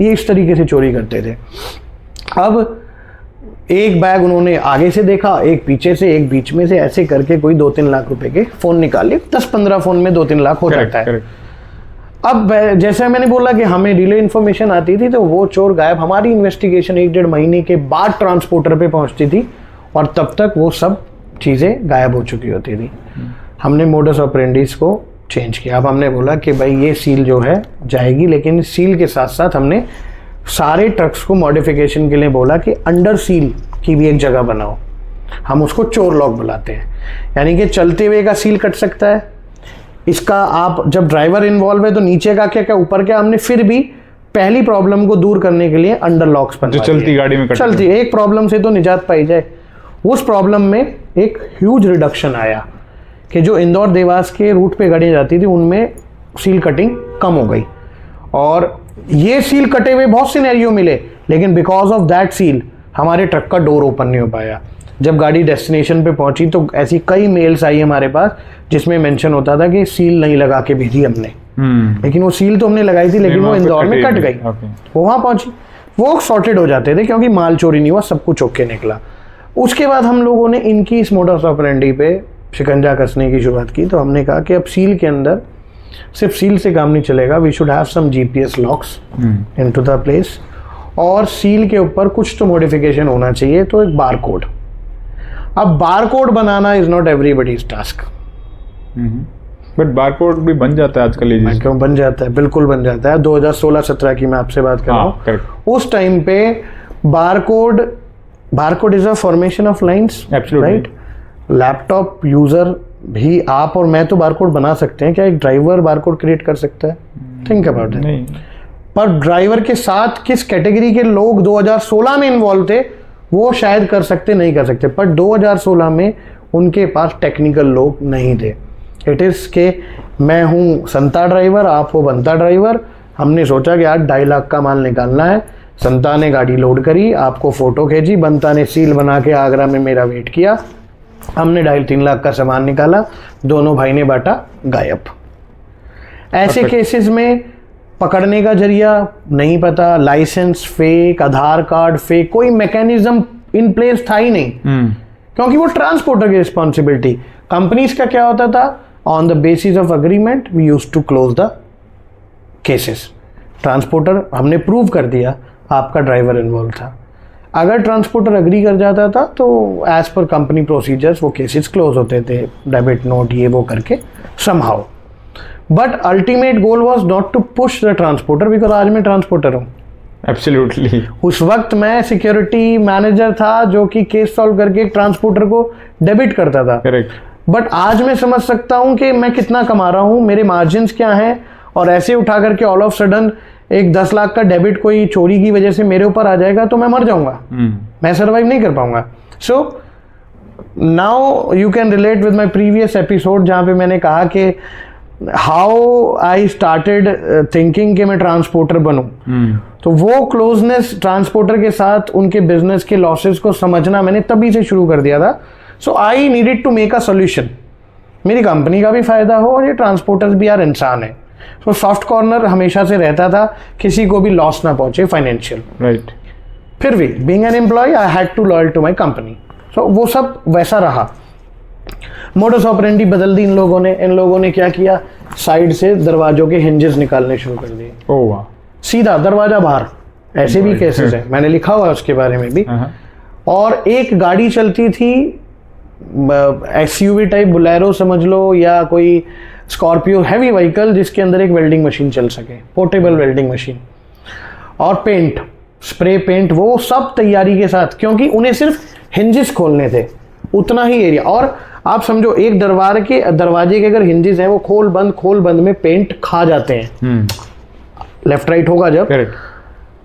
ये इस तरीके से चोरी करते थे. अब एक बैग उन्होंने आगे से देखा, एक पीछे से, एक बीच में से, ऐसे करके कोई 2-3 लाख रुपए के फ़ोन निकाले. 10-15 फ़ोन में 2-3 लाख हो जाता है. अब जैसे मैंने बोला कि हमें डिले इन्फॉर्मेशन आती थी तो वो चोर गायब. हमारी इन्वेस्टिगेशन 1-1.5 महीने के बाद ट्रांसपोर्टर पे पहुंचती थी और तब तक वो सब चीज़ें गायब हो चुकी होती थी. हमने मोडस ऑपरेंडीज को चेंज किया. अब हमने बोला कि भाई ये सील जो है जाएगी, लेकिन सील के साथ साथ हमने सारे ट्रक्स को मॉडिफिकेशन के लिए बोला कि अंडर सील की भी एक जगह बनाओ, हम उसको चोर लॉक बुलाते हैं, यानी कि चलते हुए का सील कट सकता है। इसका आप जब ड्राइवर इन्वॉल्व है तो नीचे का क्या क्या ऊपर क्या, हमने फिर भी पहली प्रॉब्लम को दूर करने के लिए अंडर लॉक्स बनवा दिए। चलती गाड़ी में चलती एक प्रॉब्लम से तो निजात पाई जाए। उस प्रॉब्लम में एक ह्यूज रिडक्शन आया कि जो इंदौर देवास के रूट पे गाड़ियाँ जाती थी उनमें सील कटिंग कम हो गई। और ये सील कटे हुए बहुत सिनेरियो मिले, लेकिन बिकॉज ऑफ दैट सील हमारे ट्रक का डोर ओपन नहीं हो पाया। जब गाड़ी डेस्टिनेशन पे पहुंची तो ऐसी कई मेल्स आई हमारे पास जिसमें मेंशन होता था कि सील नहीं लगा के भेजी हमने, लेकिन वो सील तो हमने लगाई थी, लेकिन वो इंदौर में कट गई। वो वहाँ पहुंची, वो सॉर्टेड हो जाते थे क्योंकि माल चोरी नहीं हुआ, सब कुछ ओके निकला। उसके बाद हम लोगों ने इनकी इस मोडस ऑपरेंडी पे शिकंजा कसने की शुरुआत की। तो हमने कहा कि अब सील के अंदर सिर्फ सील से काम नहीं चलेगा, we should have some GPS locks into the place, और सील के ऊपर कुछ तो मॉडिफिकेशन होना चाहिए। तो एक बार कोड, अब bar code banana is not everybody's task, but bar code भी बन जाता है आजकल। मैं क्यों बन जाता है, बिल्कुल बन जाता है। 2016-17 की मैं आपसे बात कर रहा हूँ। उस टाइम पे bar code is a formation of lines, right. Laptop user भी, आप और मैं तो बार कोड बना सकते हैं, क्या एक ड्राइवर बार कोड क्रिएट कर सकता है? Think about it. पर ड्राइवर के साथ किस कैटेगरी के लोग 2016 में इन्वॉल्व थे वो शायद कर सकते, नहीं कर सकते। पर 2016 में उनके पास टेक्निकल लोग नहीं थे। इट इज़ के मैं हूँ संता ड्राइवर, आप हो बनता ड्राइवर। हमने सोचा कि आज 2.5 लाख का माल निकालना है। संता ने गाड़ी लोड करी, आपको फ़ोटो खींची, बनता ने सील बना के आगरा में मेरा वेट किया, हमने 2.5-3 लाख का सामान निकाला, दोनों भाई ने बांटा, गायब। ऐसे केसेस में पकड़ने का जरिया नहीं पता, लाइसेंस फेक, आधार कार्ड फेक, कोई मैकेनिज्म इन प्लेस था ही नहीं, क्योंकि वो ट्रांसपोर्टर की रिस्पॉन्सिबिलिटी। कंपनीज का क्या होता था, on the basis of agreement we used to close the cases. Transporter हमने प्रूव कर दिया आपका ड्राइवर इन्वॉल्व था, अगर ट्रांसपोर्टर अग्री कर जाता था तो एज पर कंपनी प्रोसीजर्स वो केसेस क्लोज होते थे, डेबिट नोट ये वो करके somehow. But ultimate goal was not to push the transporter, because आज मैं ट्रांसपोर्टर हूँ। एब्सोल्युटली। उस वक्त मैं सिक्योरिटी मैनेजर था जो कि केस सॉल्व करके एक ट्रांसपोर्टर को डेबिट करता था। करेक्ट। बट आज मैं समझ सकता हूँ कि मैं कितना कमा रहा हूँ, मेरे मार्जिन्स क्या हैं, और ऐसे उठा करके ऑल ऑफ सडन एक 10 लाख का डेबिट कोई चोरी की वजह से मेरे ऊपर आ जाएगा तो मैं मर जाऊंगा, मैं सर्वाइव नहीं कर पाऊंगा। So now you can relate with my previous episode जहाँ पे मैंने कहा कि हाउ आई स्टार्टेड थिंकिंग कि मैं ट्रांसपोर्टर बनूं। तो वो क्लोजनेस ट्रांसपोर्टर के साथ उनके बिजनेस के लॉसेस को समझना मैंने तभी से शुरू कर दिया था। So I needed to make a solution, मेरी कंपनी का भी फायदा हो और ये ट्रांसपोर्टर्स भी यार इंसान है। तो सॉफ्ट कॉर्नर हमेशा से रहता था, किसी को भी लॉस ना पहुंचे फाइनेंशियल। राइट। फिर भी being an employ I had to loyal to my company. So वो सब वैसा रहा। मोडस ऑपरेंडी बदल दी इन लोगों ने क्या किया, साइड से दरवाजों के हिंजेस निकालने शुरू कर दिए। ओह वाह। सीधा दरवाजा बाहर, ऐसे भी केसेस है, मैंने लिखा हुआ है उसके बारे में भी। और एक गाड़ी चलती थी एसयूवी टाइप, बोलेरो समझ लो, या कोई स्कॉर्पियो हैवी व्हीकल जिसके अंदर एक वेल्डिंग मशीन चल सके, पोर्टेबल वेल्डिंग मशीन, और पेंट, स्प्रे पेंट, वो सब तैयारी के साथ, क्योंकि उन्हें सिर्फ हिंजेस खोलने थे, उतना ही एरिया। और आप समझो एक दरवाजे के अगर हिंजेस हैं वो खोल बंद में पेंट खा जाते हैं, लेफ्ट राइट होगा जब।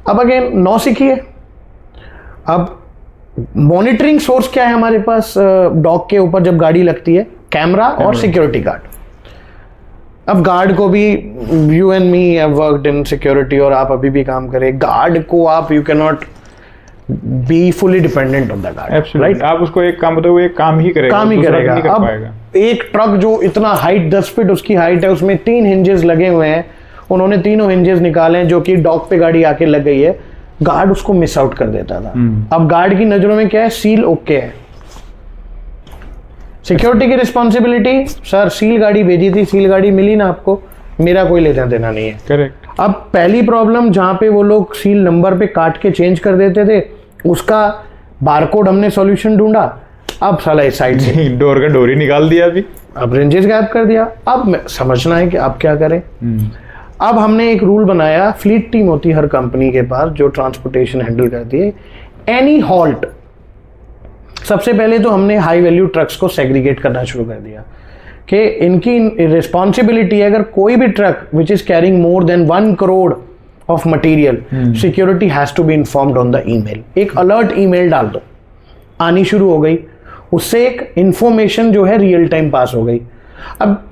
अब अगेन नौसिखिए, अब मॉनिटरिंग सोर्स क्या है हमारे पास डॉग के ऊपर जब गाड़ी लगती है, कैमरा और सिक्योरिटी गार्ड। अब गार्ड को भी, you and me have worked in security, और आप अभी भी काम करें, गार्ड को आप you can not be fully dependent on the guard, right. आप उसको एक काम बताओ, वो एक काम ही करेगा। अब एक ट्रक जो इतना हाइट 10 फीट उसकी हाइट है, उसमें 3 हिंजेस लगे हुए हैं, उन्होंने तीनों हिंजेस निकाले जो कि डॉग पे गाड़ी आके लग गई है, गार्ड उसको मिस आउट कर देता था। अब गार्ड की नजरों में क्या है, सील ओके है, सिक्योरिटी की रिस्पॉन्सिबिलिटी, सर सील गाड़ी भेजी थी, सील गाड़ी मिली ना आपको, मेरा कोई लेना देना नहीं है। करेक्ट। अब पहली प्रॉब्लम जहां पे वो लोग सील नंबर पे काट के चेंज कर देते थे, उसका बारकोड हमने सॉल्यूशन ढूंढा। अब साला इस साइड से डोर का डोरी निकाल दिया, अभी अब रेंजेस गायब कर दिया। अब समझना है कि आप क्या करें। अब हमने एक रूल बनाया, फ्लीट टीम होती है हर कंपनी के पास जो ट्रांसपोर्टेशन हैंडल करती है। एनी हॉल्ट, सबसे पहले तो हमने हाई वैल्यू ट्रक्स को सेग्रीगेट करना शुरू कर दिया कि इनकी रिस्पॉन्सिबिलिटी है, अगर कोई भी truck which is carrying more than 1 crore of material, security has to be informed on the email. एक अलर्ट ईमेल डाल दो, आनी शुरू हो गई, उससे एक इंफॉर्मेशन जो है रियल टाइम पास हो गई। अब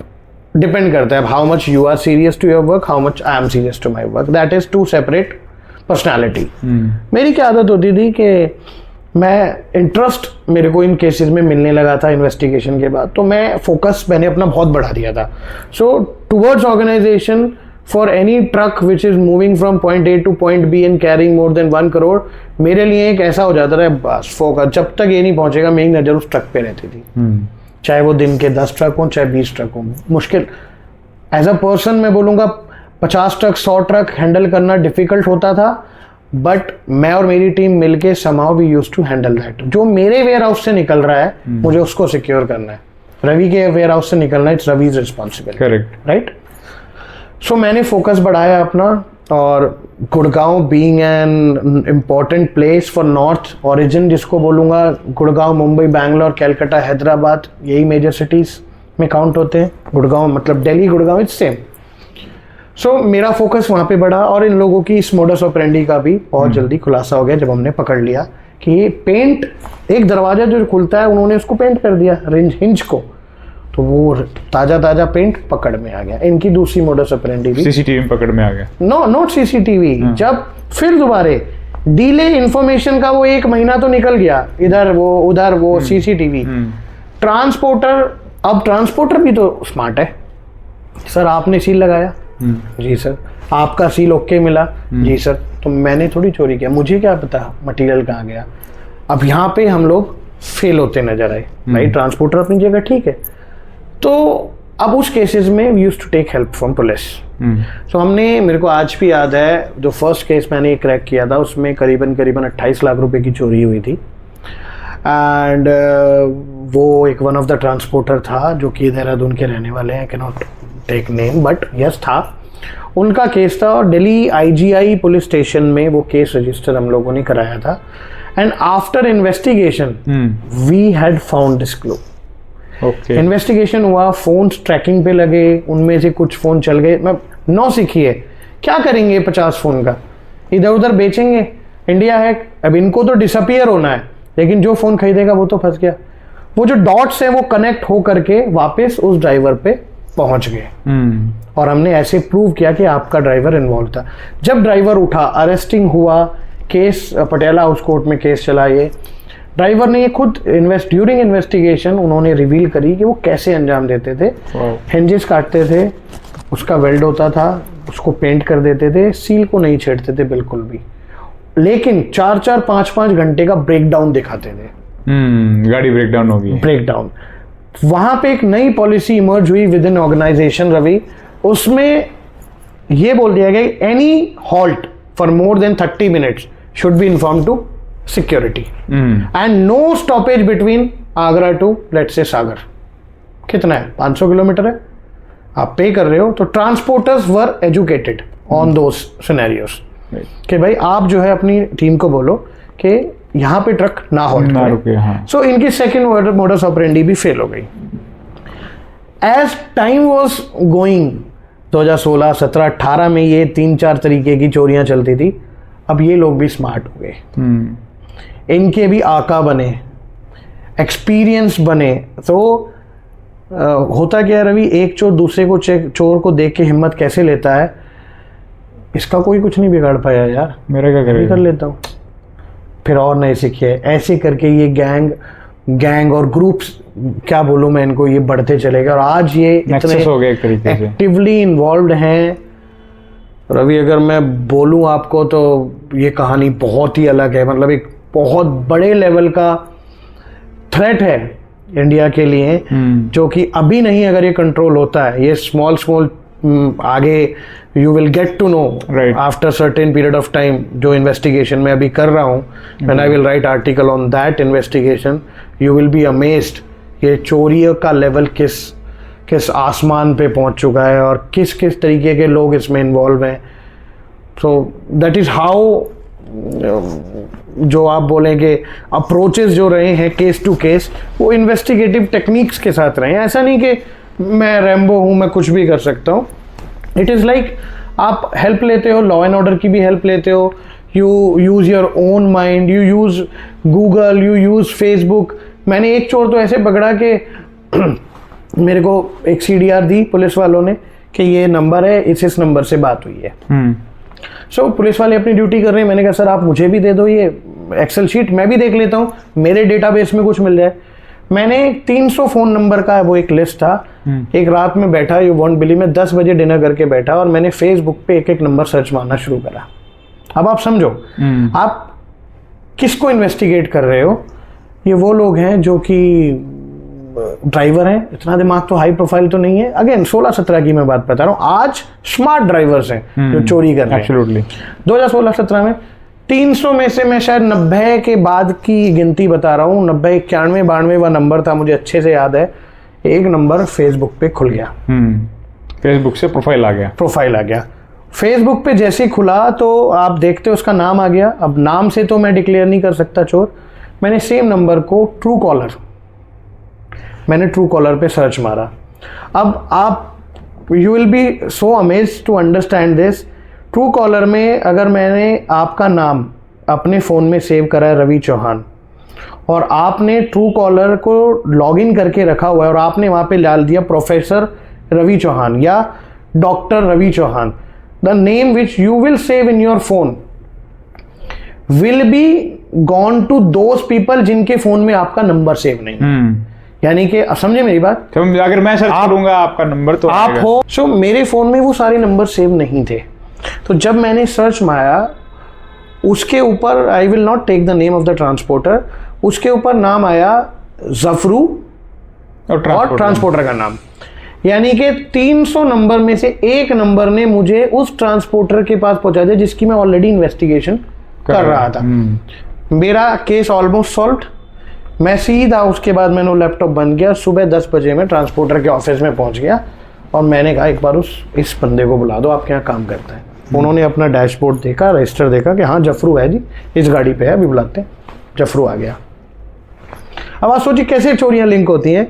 डिपेंड करता है how much you are serious to your work, how much I am serious to my work, that is 2 separate personality. मेरी क्या आदत होती थी कि मैं इंटरेस्ट मेरे को इन केसेस में मिलने लगा था इन्वेस्टिगेशन के बाद, तो मैं फोकस मैंने अपना बहुत बढ़ा दिया था। So towards organisation for any truck which is moving from point A to point B and carrying more than 1 crore, मेरे लिए एक ऐसा हो जाता था बस फोकस, जब तक ये नहीं पहुंचेगा मेरी नज़र उस ट्रक पे रहती थी। चाहे वो दिन के 10 ट्रक हों, चाहे 20 ट्रक हों। मुश्किल एज अ पर्सन मैं बोलूँगा 50 ट्रक 100 ट्रक हैंडल करना डिफिकल्ट होता था, बट मैं और मेरी टीम मिलके somehow we used to handle that। जो मेरे वेयर हाउस से निकल रहा है मुझे उसको सिक्योर करना है, रवि के वेयर हाउस से निकलना है, it's Ravi's responsibility, correct, right. So मैंने फोकस बढ़ाया अपना, और Gurgaon being an important place for north origin, जिसको बोलूँगा गुड़गांव, मुंबई, बैंगलोर, कैलकाटा, हैदराबाद, यही मेजर सिटीज़ में काउंट होते हैं। गुड़गांव मतलब दिल्ली, गुड़गांव इट्स सेम। सो मेरा फोकस वहाँ पे बढ़ा, और इन लोगों की इस मोडस ऑपरेंडी का भी बहुत जल्दी खुलासा हो गया जब हमने पकड़ लिया कि ये पेंट, एक दरवाज़ा जो खुलता है उन्होंने उसको पेंट कर दिया हिंज को, तो वो ताज़ा पेंट पकड़ में आ गया। इनकी दूसरी मोडस ऑपरेंडी भी सीसीटीवी में पकड़ में आ गया। नो, नॉट सीसीटीवी, जब फिर दोबारे डीले इंफॉर्मेशन का वो 1 महीना तो निकल गया, इधर वो उधर वो, सीसीटीवी। ट्रांसपोर्टर, अब ट्रांसपोर्टर भी तो स्मार्ट है, सर आपने सील लगाया, जी सर, आपका सील ओके मिला, जी सर, तो मैंने थोड़ी चोरी किया, मुझे क्या पता मटेरियल कहाँ गया। अब यहाँ पे हम लोग फेल होते नजर आए। भाई ट्रांसपोर्टर अपनी जगह ठीक है, तो अब उस केसेस में we used to take help from police. So हमने, मेरे को आज भी याद है जो फर्स्ट केस मैंने क्रैक किया था उसमें करीबन 28 लाख रुपए की चोरी हुई थी। एंड वो एक वन ऑफ द ट्रांसपोर्टर था जो कि देहरादून के रहने वाले हैं, can not take name, but yes था, उनका केस था, और दिल्ली IGI पुलिस स्टेशन में वो केस रजिस्टर हम लोगों ने कराया था। And after investigation we had found this clue. Investigation हुआ, फोन ट्रैकिंग पे लगे, उनमें से कुछ फोन चल गए। मैं 9 सीखी है, क्या करेंगे 50 फोन का, इधर उधर बेचेंगे, इंडिया है, अब इनको तो डिसअपियर होना है, लेकिन जो फोन खरीदेगा वो तो फंस गया। वो जो डॉट्स है वो कनेक्ट हो करके वापस उस ड्राइवर पे पहुंच गए, और हमने ऐसे प्रूव किया कि आपका ड्राइवर इन्वॉल्व था। जब ड्राइवर उठा, अरेस्टिंग हुआ, केस पटियाला हाउस कोर्ट में केस चला, ये ड्राइवर ने ये खुद ड्यूरिंग इन्वेस्टिगेशन उन्होंने रिवील करी कि वो कैसे अंजाम देते थे। हिंजेस काटते थे, उसका वेल्ड होता था, उसको पेंट कर देते थे, सील को नहीं छेड़ते थे बिल्कुल भी, लेकिन 4-4, 5-5 घंटे का ब्रेकडाउन दिखाते थे। गाड़ी ब्रेकडाउन हो गई, ब्रेकडाउन। वहां पे एक नई पॉलिसी इमर्ज हुई विद इन ऑर्गेनाइजेशन रवि, उसमें ये बोल दिया गया any halt for more than 30 minutes should be inform to security and no stoppage between Agra to let's say Sagar. कितना है, 500 किलोमीटर है, आप पे कर रहे हो, तो transporters were educated on those scenarios कि भाई आप जो है अपनी टीम को बोलो कि यहाँ पे ट्रक ना हॉल्ट करे। सो इनकी सेकंड मोडस ऑपरेंडी भी फेल हो गई। एज टाइम वाज गोइंग, 2016, 17, 18 में ये 3-4 तरीके की चोरियां चलती थी। अब ये लोग भी स्मार्ट हो गए, इनके भी आका बने, एक्सपीरियंस बने। तो होता क्या है रवि, एक चोर दूसरे को चोर को देख के हिम्मत कैसे लेता है, इसका कोई कुछ नहीं बिगाड़ पाया यार, मेरा क्या करेगा, कर लेता हूँ, फिर और नए सीखे। ऐसे करके ये गैंग और ग्रुप्स, क्या बोलूँ मैं इनको, ये बढ़ते चले गए, और आज ये इतने हो गए एक तरीके से, एक्टिवली इन्वॉल्व हैं। रवि अगर मैं बोलूँ आपको तो ये कहानी बहुत ही अलग है, मतलब एक बहुत बड़े लेवल का थ्रेट है इंडिया के लिए, जो कि अभी नहीं, अगर ये कंट्रोल होता है, ये स्मॉल आगे you will get to know after certain period of time. जो इन्वेस्टिगेशन मैं अभी कर रहा हूँ, when I will write article on that investigation, you will be amazed ये चोरियों का लेवल किस आसमान पे पहुंच चुका है और किस किस तरीके के लोग इसमें इन्वॉल्व हैं। सो दैट इज़ हाउ जो आप बोलें कि अप्रोचेस जो रहे हैं केस टू केस, वो इन्वेस्टिगेटिव टेक्निक्स के साथ रहे हैं। ऐसा नहीं कि मैं रैम्बो हूँ, मैं कुछ भी कर सकता हूँ। इट इज़ लाइक आप हेल्प लेते हो, लॉ एंड ऑर्डर की भी हेल्प लेते हो, you use your own mind, you use Google, you use Facebook. मैंने एक चोर तो ऐसे पकड़ा कि मेरे को एक CDR दी पुलिस वालों ने कि ये नंबर है, इस नंबर से बात हुई है। सो पुलिस वाले अपनी ड्यूटी कर रहे हैं। मैंने कहा सर आप मुझे भी दे दो ये एक्सेल शीट, मैं भी देख लेता हूँ, मेरे डेटाबेस में कुछ मिल जाए। मैंने 300 फ़ोन नंबर का वो एक लिस्ट था। एक रात में बैठा, यू वॉन्ट बिलीव, मैं 10 बजे डिनर करके बैठा और मैंने फेसबुक पे एक एक नंबर सर्च मारना शुरू करा। अब आप समझो आप किसको इन्वेस्टिगेट कर रहे हो। ये वो लोग हैं जो कि ड्राइवर हैं, इतना दिमाग तो हाई प्रोफाइल तो नहीं है। अगेन 16-17 की मैं बात बता रहा हूँ। आज स्मार्ट ड्राइवर्स हैं जो चोरी कर रहे हैं। एब्सोल्युटली 2016-17 में 300 में से मैं शायद 90 के बाद की गिनती बता रहा हूँ। 90, 91, 92 नंबर था, मुझे अच्छे से याद है। एक नंबर फेसबुक पे खुल गया। फेसबुक से प्रोफाइल आ गया। फेसबुक पे जैसे ही खुला तो आप देखते हो उसका नाम आ गया। अब नाम से तो मैं डिक्लेयर नहीं कर सकता चोर। मैंने सेम नंबर को ट्रू कॉलर पे सर्च मारा। अब आप you will be so amazed to understand this. Truecaller में अगर मैंने आपका नाम अपने फ़ोन में सेव करा है रवि चौहान, और आपने ट्रू कॉलर को लॉगिन करके रखा हुआ है और आपने वहाँ पे डाल दिया प्रोफेसर रवि चौहान या doctor Ravi Chauhan, the name which you will save in your phone will be gone to those people जिनके फ़ोन में आपका नंबर सेव नहीं। यानी कि समझे मेरी बात। तो अगर मैं सर्च करूंगा आपका नंबर तो आप हो। सो मेरे फ़ोन में वो सारे नंबर सेव नहीं थे। तो जब मैंने सर्च मारा उसके ऊपर, I will not take the name of the transporter, उसके ऊपर नाम आया जफरू और ट्रांसपोर्टर का नाम। यानी कि 300 नंबर में से एक नंबर ने मुझे उस ट्रांसपोर्टर के पास पहुंचा दिया जिसकी मैं ऑलरेडी इन्वेस्टिगेशन कर रहा था। मेरा केस ऑलमोस्ट सॉल्व्ड। मैं सीधा उसके बाद मैंने लैपटॉप बंद किया। सुबह 10 बजे मैं ट्रांसपोर्टर के ऑफिस में पहुंच गया और मैंने कहा एक बार इस बंदे को बुला दो, आपके यहाँ काम करता है। उन्होंने अपना डैशबोर्ड देखा, रजिस्टर देखा कि हाँ जफरू है जी, इस गाड़ी पे है, अभी बुलाते हैं। जफरू आ गया। अब आप सोचिए कैसे चोरियां लिंक होती हैं।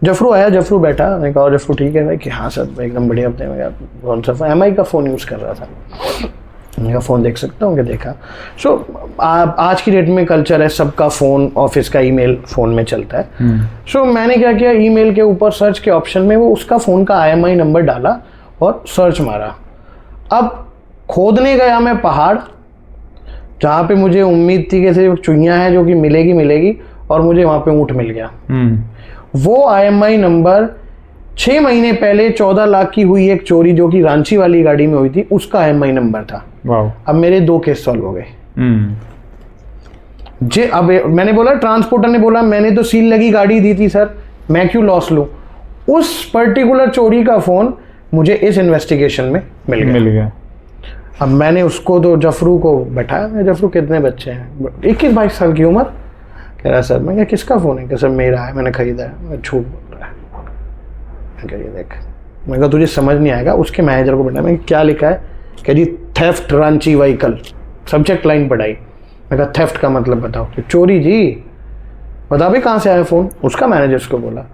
जफरू आया, जफरू बैठा। मैंने कहा जफरू ठीक है भाई? कि हाँ सर एकदम बढ़िया। अपने में कौन सा MI का फ़ोन यूज़ कर रहा था। मैंने कहा फ़ोन देख सकता हूँ? कि देखा। सो आज की डेट में कल्चर है सबका फ़ोन, ऑफिस का ईमेल फ़ोन में चलता है। सो मैंने क्या किया, ईमेल के ऊपर सर्च के ऑप्शन में वो उसका फ़ोन का IMI नंबर डाला और सर्च मारा। अब खोदने गया मैं पहाड़, जहाँ पे मुझे उम्मीद थी कि सिर्फ चुइयाँ हैं जो कि मिलेगी, और मुझे वहाँ पे ऊँट मिल गया। वो IMI नंबर 6 महीने पहले 14 लाख की हुई एक चोरी जो कि रांची वाली गाड़ी में हुई थी, उसका IMI नंबर था। अब मेरे 2 केस सॉल्व हो गए। अब मैंने बोला, ट्रांसपोर्टर ने बोला मैंने तो सील लगी गाड़ी दी थी सर, मैं क्यों लॉस लूं। उस पर्टिकुलर चोरी का फ़ोन मुझे इस इन्वेस्टिगेशन में मिल गया। अब मैंने उसको तो जफरू को बैठाया। जफरू कितने बच्चे हैं? 21-22 साल की उम्र। कह रहा सर। मैं क्या किसका फ़ोन है? कि सर मेरा है, मैंने ख़रीदा है। मैं झूठ बोल रहा है। मैं कह देख, मैं कहा तुझे समझ नहीं आएगा। उसके मैनेजर को बैठा, मैं क्या लिखा है? कह जी theft Ranchi vehicle, subject line पढ़ाई। मैं कहा थेफ्ट का मतलब बताओ। तो चोरी जी। बता भाई कहाँ से आया फ़ोन? उसका मैनेजर उसको बोला।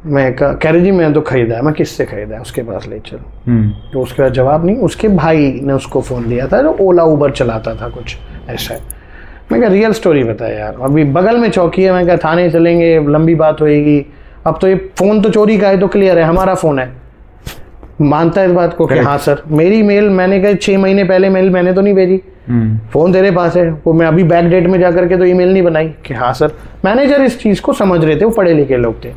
मैं कह रही जी मैंने तो ख़रीदा है। मैं किससे ख़रीदा है? उसके पास ले चलो। तो उसके बाद जवाब नहीं। उसके भाई ने उसको फ़ोन दिया था जो ओला उबर चलाता था, कुछ ऐसा है। मैं कहा रियल स्टोरी बताया यार, अभी बगल में चौकी है। मैं कहा थाने चलेंगे, लंबी बात होएगी। अब तो ये फ़ोन तो चोरी का है तो क्लियर है, हमारा फ़ोन है। मानता है इस बात को कि हाँ सर मेरी मेल, मैंने कहा 6 महीने पहले मेल मैंने तो नहीं भेजी, फ़ोन तेरे पास है। वो मैं अभी बैक डेट में जा करके तो ईमेल नहीं बनाई। कि हाँ सर। मैनेजर इस चीज़ को समझ रहे थे, वो पढ़े लिखे लोग थे।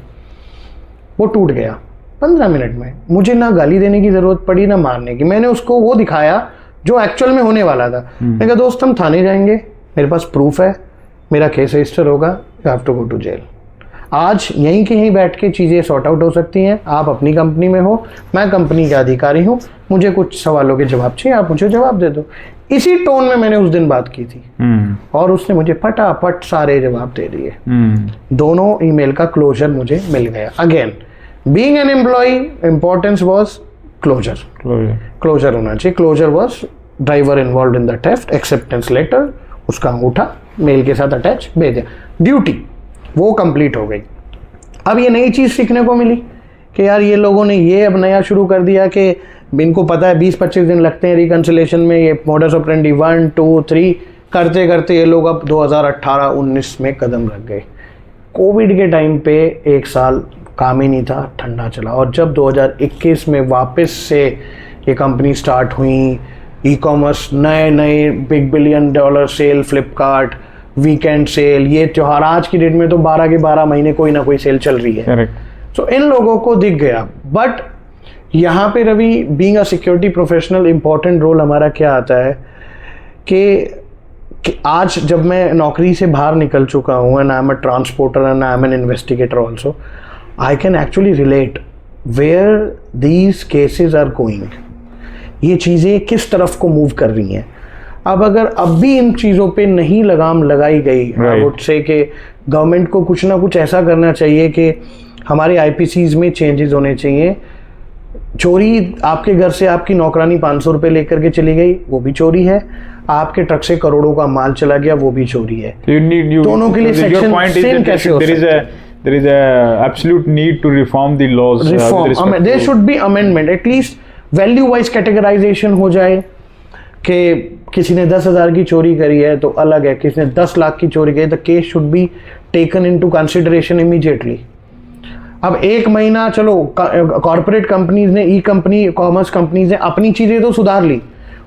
वो टूट गया 15 मिनट में। मुझे ना गाली देने की ज़रूरत पड़ी ना मारने की। मैंने उसको वो दिखाया जो एक्चुअल में होने वाला था। मैंने कहा दोस्त हम थाने जाएंगे, मेरे पास प्रूफ है, मेरा केस रजिस्टर होगा, you have to go to jail. आज यहीं के यहीं बैठ के चीज़ें सॉर्ट आउट हो सकती हैं। आप अपनी कंपनी में हो, मैं कंपनी का अधिकारी हूँ, मुझे कुछ सवालों के जवाब चाहिए, आप मुझे जवाब दे दो। इसी टोन में मैंने उस दिन बात की थी और उसने मुझे फटाफट सारे जवाब दे दिए। दोनों ईमेल का क्लोजर मुझे मिल गया। Again being an employ importance was closure होना चाहिए। Closure was driver involve in the theft, acceptance letter, उसका अंगूठा मेल के साथ अटैच भेज दिया, ड्यूटी वो कंप्लीट हो गई। अब ये नई चीज़ सीखने को मिली कि यार ये लोगों ने ये अब नया शुरू कर दिया कि इनको पता है 20-25 दिन लगते हैं रिकन्सिलेशन में, ये मोडस ऑपरेंडी 1, 2, 3 करते करते ये लोग अब 2018-19 में कदम रख गए। कोविड के टाइम पे 1 साल काम ही नहीं था, ठंडा चला, और जब 2021 में वापस से ये कंपनी स्टार्ट हुई, ई कॉमर्स नए $1 billion sale, Flipkart weekend sale, ये त्योहार आज की डेट में तो 12 के 12 महीने कोई ना कोई सेल चल रही है। सो इन लोगों को दिख गया। बट यहाँ पे Ravi, being a security professional, important role हमारा क्या आता है कि आज जब मैं नौकरी से बाहर निकल चुका हूँ, and I am a transporter and I am an investigator also, I can actually relate where these cases are going, ये चीज़ें किस तरफ को मूव कर रही हैं। अब अगर अब भी इन चीज़ों पे नहीं लगाम लगाई गई, आई वुड से कि गवर्नमेंट को कुछ ना कुछ ऐसा करना चाहिए कि हमारे आईपीसीज में चेंजेस होने चाहिए। चोरी, आपके घर से आपकी नौकरानी 500 रुपये लेकर के चली गई, वो भी चोरी है। आपके ट्रक से करोड़ों का माल चला गया, वो भी चोरी है। दोनों के लिए सेक्शन सेम कैसे हो सकता है? There is a absolute need to reform the laws. There should be amendment. At least value wise categorization हो जाए कि किसी ने 10,000 की चोरी करी है तो अलग है, किसी ने 10 लाख की चोरी की, the case should be taken into consideration immediately. अब 1 महीना चलो, कॉर्पोरेट कंपनीज ने, ई कॉमर्स कंपनीज ने अपनी चीज़ें तो सुधार ली,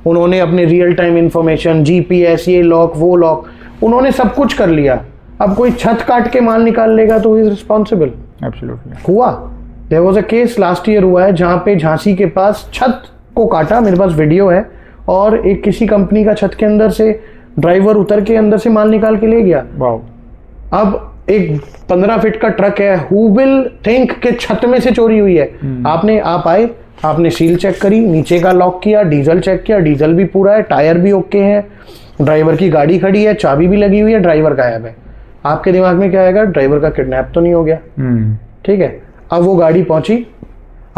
उन्होंने अपने रियल टाइम इंफॉर्मेशन, जीपीएस, ये लॉक वो लॉक, उन्होंने सब कुछ कर लिया। अब कोई छत काट के माल निकाल लेगा तो इज रिस्पॉन्सिबल। एब्सोल्युटली हुआ। There was a case last year हुआ है जहाँ पे झांसी के पास छत को काटा, मेरे पास वीडियो है, और एक किसी कंपनी का छत के अंदर से ड्राइवर उतर के अंदर से माल निकाल के ले गया। वाओ। अब एक 15 फीट का ट्रक है, हु विल थिंक के छत में से चोरी हुई है। आप आए, आपने सील चेक करी, नीचे का लॉक किया, डीजल चेक किया, डीजल भी पूरा है, टायर भी ओके है, ड्राइवर की गाड़ी खड़ी है, चाबी भी लगी हुई है, ड्राइवर गायब है। आपके दिमाग में क्या आएगा? ड्राइवर का किडनैप तो नहीं हो गया। ठीक है, अब वो गाड़ी पहुंची,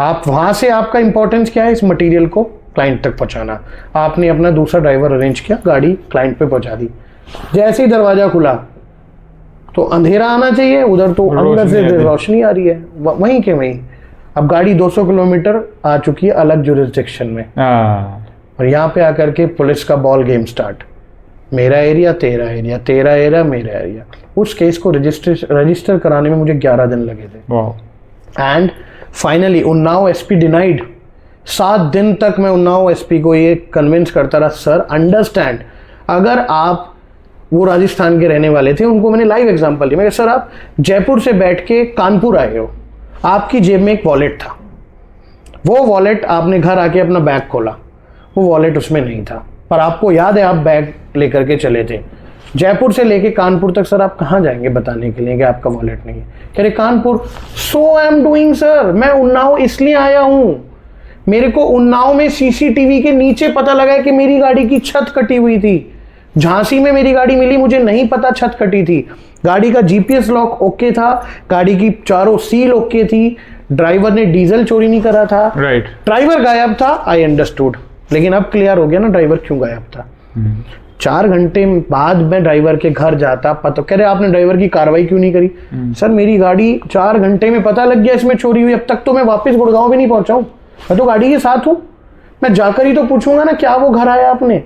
आप वहां से, आपका इंपॉर्टेंस क्या है? इस मटेरियल को क्लाइंट तक पहुंचाना। आपने अपना दूसरा ड्राइवर अरेंज किया, गाड़ी क्लाइंट पे पहुंचा दी। जैसे ही दरवाजा खुला तो अंधेरा आना चाहिए, उधर तो अंदर से रोशनी आ रही है, वहीं के वहीं। अब गाड़ी 200 किलोमीटर आ चुकी है अलग जुरिस्डिक्शन में, और यहाँ पे आकर के पुलिस का बॉल गेम स्टार्ट। मेरा एरिया, तेरा एरिया, तेरा एरिया, मेरा एरिया। उस केस को रजिस्टर कराने में मुझे 11 दिन लगे थे। And finally Unnao SP denied. 7 दिन तक मैं उन्नाव एसपी को ये कन्विंस करता रहा, सर अंडरस्टैंड, अगर आप, वो राजस्थान के रहने वाले थे, उनको मैंने लाइव एग्जांपल दिया। मैं सर आप जयपुर से बैठ के कानपुर आए हो, आपकी जेब में एक वॉलेट था, वो वॉलेट आपने घर आके अपना बैग खोला, वो वॉलेट उसमें नहीं था, पर आपको याद है आप बैग लेकर के चले थे। जयपुर से लेके कानपुर तक सर आप कहाँ जाएंगे बताने के लिए कि आपका वॉलेट नहीं है? कह रहे कानपुर। सो आई एम डूइंग सर, मैं उन्नाव इसलिए आया हूँ, मेरे को उन्नाव में सीसीटीवी के नीचे पता लगा कि मेरी गाड़ी की छत कटी हुई थी। झांसी में मेरी गाड़ी मिली, मुझे नहीं पता छत कटी थी। गाड़ी का जीपीएस लॉक ओके था, गाड़ी की चारों सील ओके थी, ड्राइवर ने डीजल चोरी नहीं करा था, ड्राइवर गायब था, आई अंडरस्टूड। लेकिन अब क्लियर हो गया ना ड्राइवर क्यों गायब था। 4 घंटे बाद मैं ड्राइवर के घर जाता, पता कह रहे आपने ड्राइवर की कार्रवाई क्यों नहीं करी? सर मेरी गाड़ी 4 घंटे में पता लग गया इसमें चोरी हुई, अब तक तो मैं वापस गुड़गांव भी नहीं पहुंचा हूं, मैं तो गाड़ी के साथ हूं, मैं जाकर ही तो पूछूंगा ना क्या वो घर आया आपने।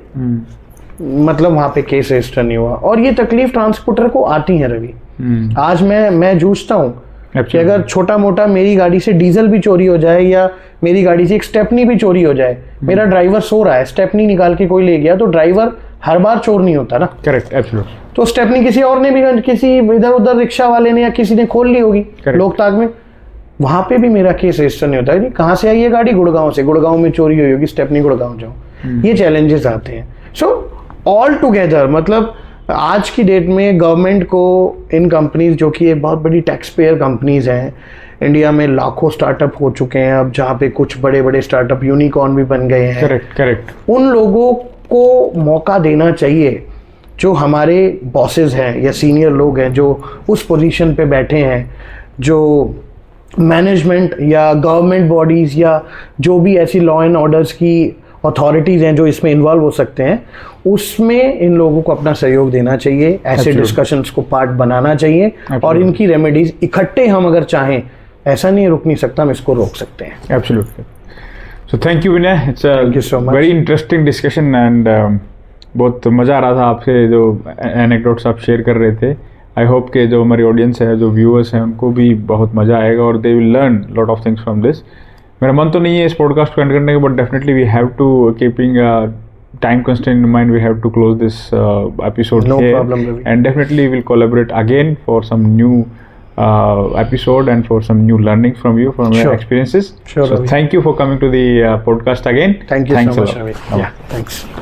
मतलब वहां पे केस रजिस्टर नहीं हुआ। और ये तकलीफ ट्रांसपोर्टर को आती है रवि। आज मैं जूझता हूँ कि अगर छोटा मोटा मेरी गाड़ी से डीजल भी चोरी हो जाए, या मेरी गाड़ी से एक स्टेपनी भी चोरी हो जाए, मेरा ड्राइवर सो रहा है, स्टेपनी निकाल के कोई ले गया, तो ड्राइवर हर बार चोर नहीं होता ना। Correct, absolute. तो स्टेपनी किसी और ने भी, किसी इधर उधर रिक्शा वाले ने या किसी ने खोल ली होगी लोकताक में, वहां पे भी मेरा केस रजिस्टर नहीं होता है। कहाँ से आई है गाड़ी? गुड़गांव से, गुड़गांव में चोरी हुई होगी, स्टेपनी गुड़गांव जाओ। ये चैलेंजेस आते हैं। सो ऑल टुगेदर, मतलब आज की डेट में गवर्नमेंट को इन कंपनीज, जो कि एक बहुत बड़ी टैक्स पेयर कंपनीज हैं, इंडिया में लाखों स्टार्टअप हो चुके हैं अब, जहाँ पे कुछ बड़े बड़े स्टार्टअप यूनिकॉर्न भी बन गए हैं। करेक्ट। उन लोगों को मौका देना चाहिए जो हमारे बॉसेस हैं या सीनियर लोग हैं, जो उस पोजीशन पे बैठे हैं, जो मैनेजमेंट या गवर्नमेंट बॉडीज़ या जो भी ऐसी लॉ एंड ऑर्डर्स की अथॉरिटीज़ हैं जो इसमें इन्वॉल्व हो सकते हैं, उसमें इन लोगों को अपना सहयोग देना चाहिए, ऐसे Absolutely. डिस्कशंस को पार्ट बनाना चाहिए और Absolutely. इनकी रेमेडीज इकट्ठे हम अगर चाहें, ऐसा नहीं रुक नहीं सकता, हम इसको रोक सकते हैं। Absolutely. So thank you Vinay, it's Thank you so much. Very interesting discussion and बहुत मज़ा आ रहा था आपसे जो एनेक्डोट्स आप शेयर कर रहे थे। आई होप कि जो हमारी ऑडियंस है, जो व्यूअर्स हैं, उनको भी बहुत मज़ा आएगा और they will learn lot of things from this. मेरा मन तो नहीं है इस पॉडकास्ट को एंड करने का, but definitely we have to keeping time constraint in mind, we have to close this episode No here. problem, Ravi. And definitely we'll collaborate again for some new episode and for some new learning from you, from your Sure. experiences. Sure, So Ravi. thank you for coming to the podcast again. Thank you Thanks so a much, lot. Ravi. Bye-bye. Yeah, thanks.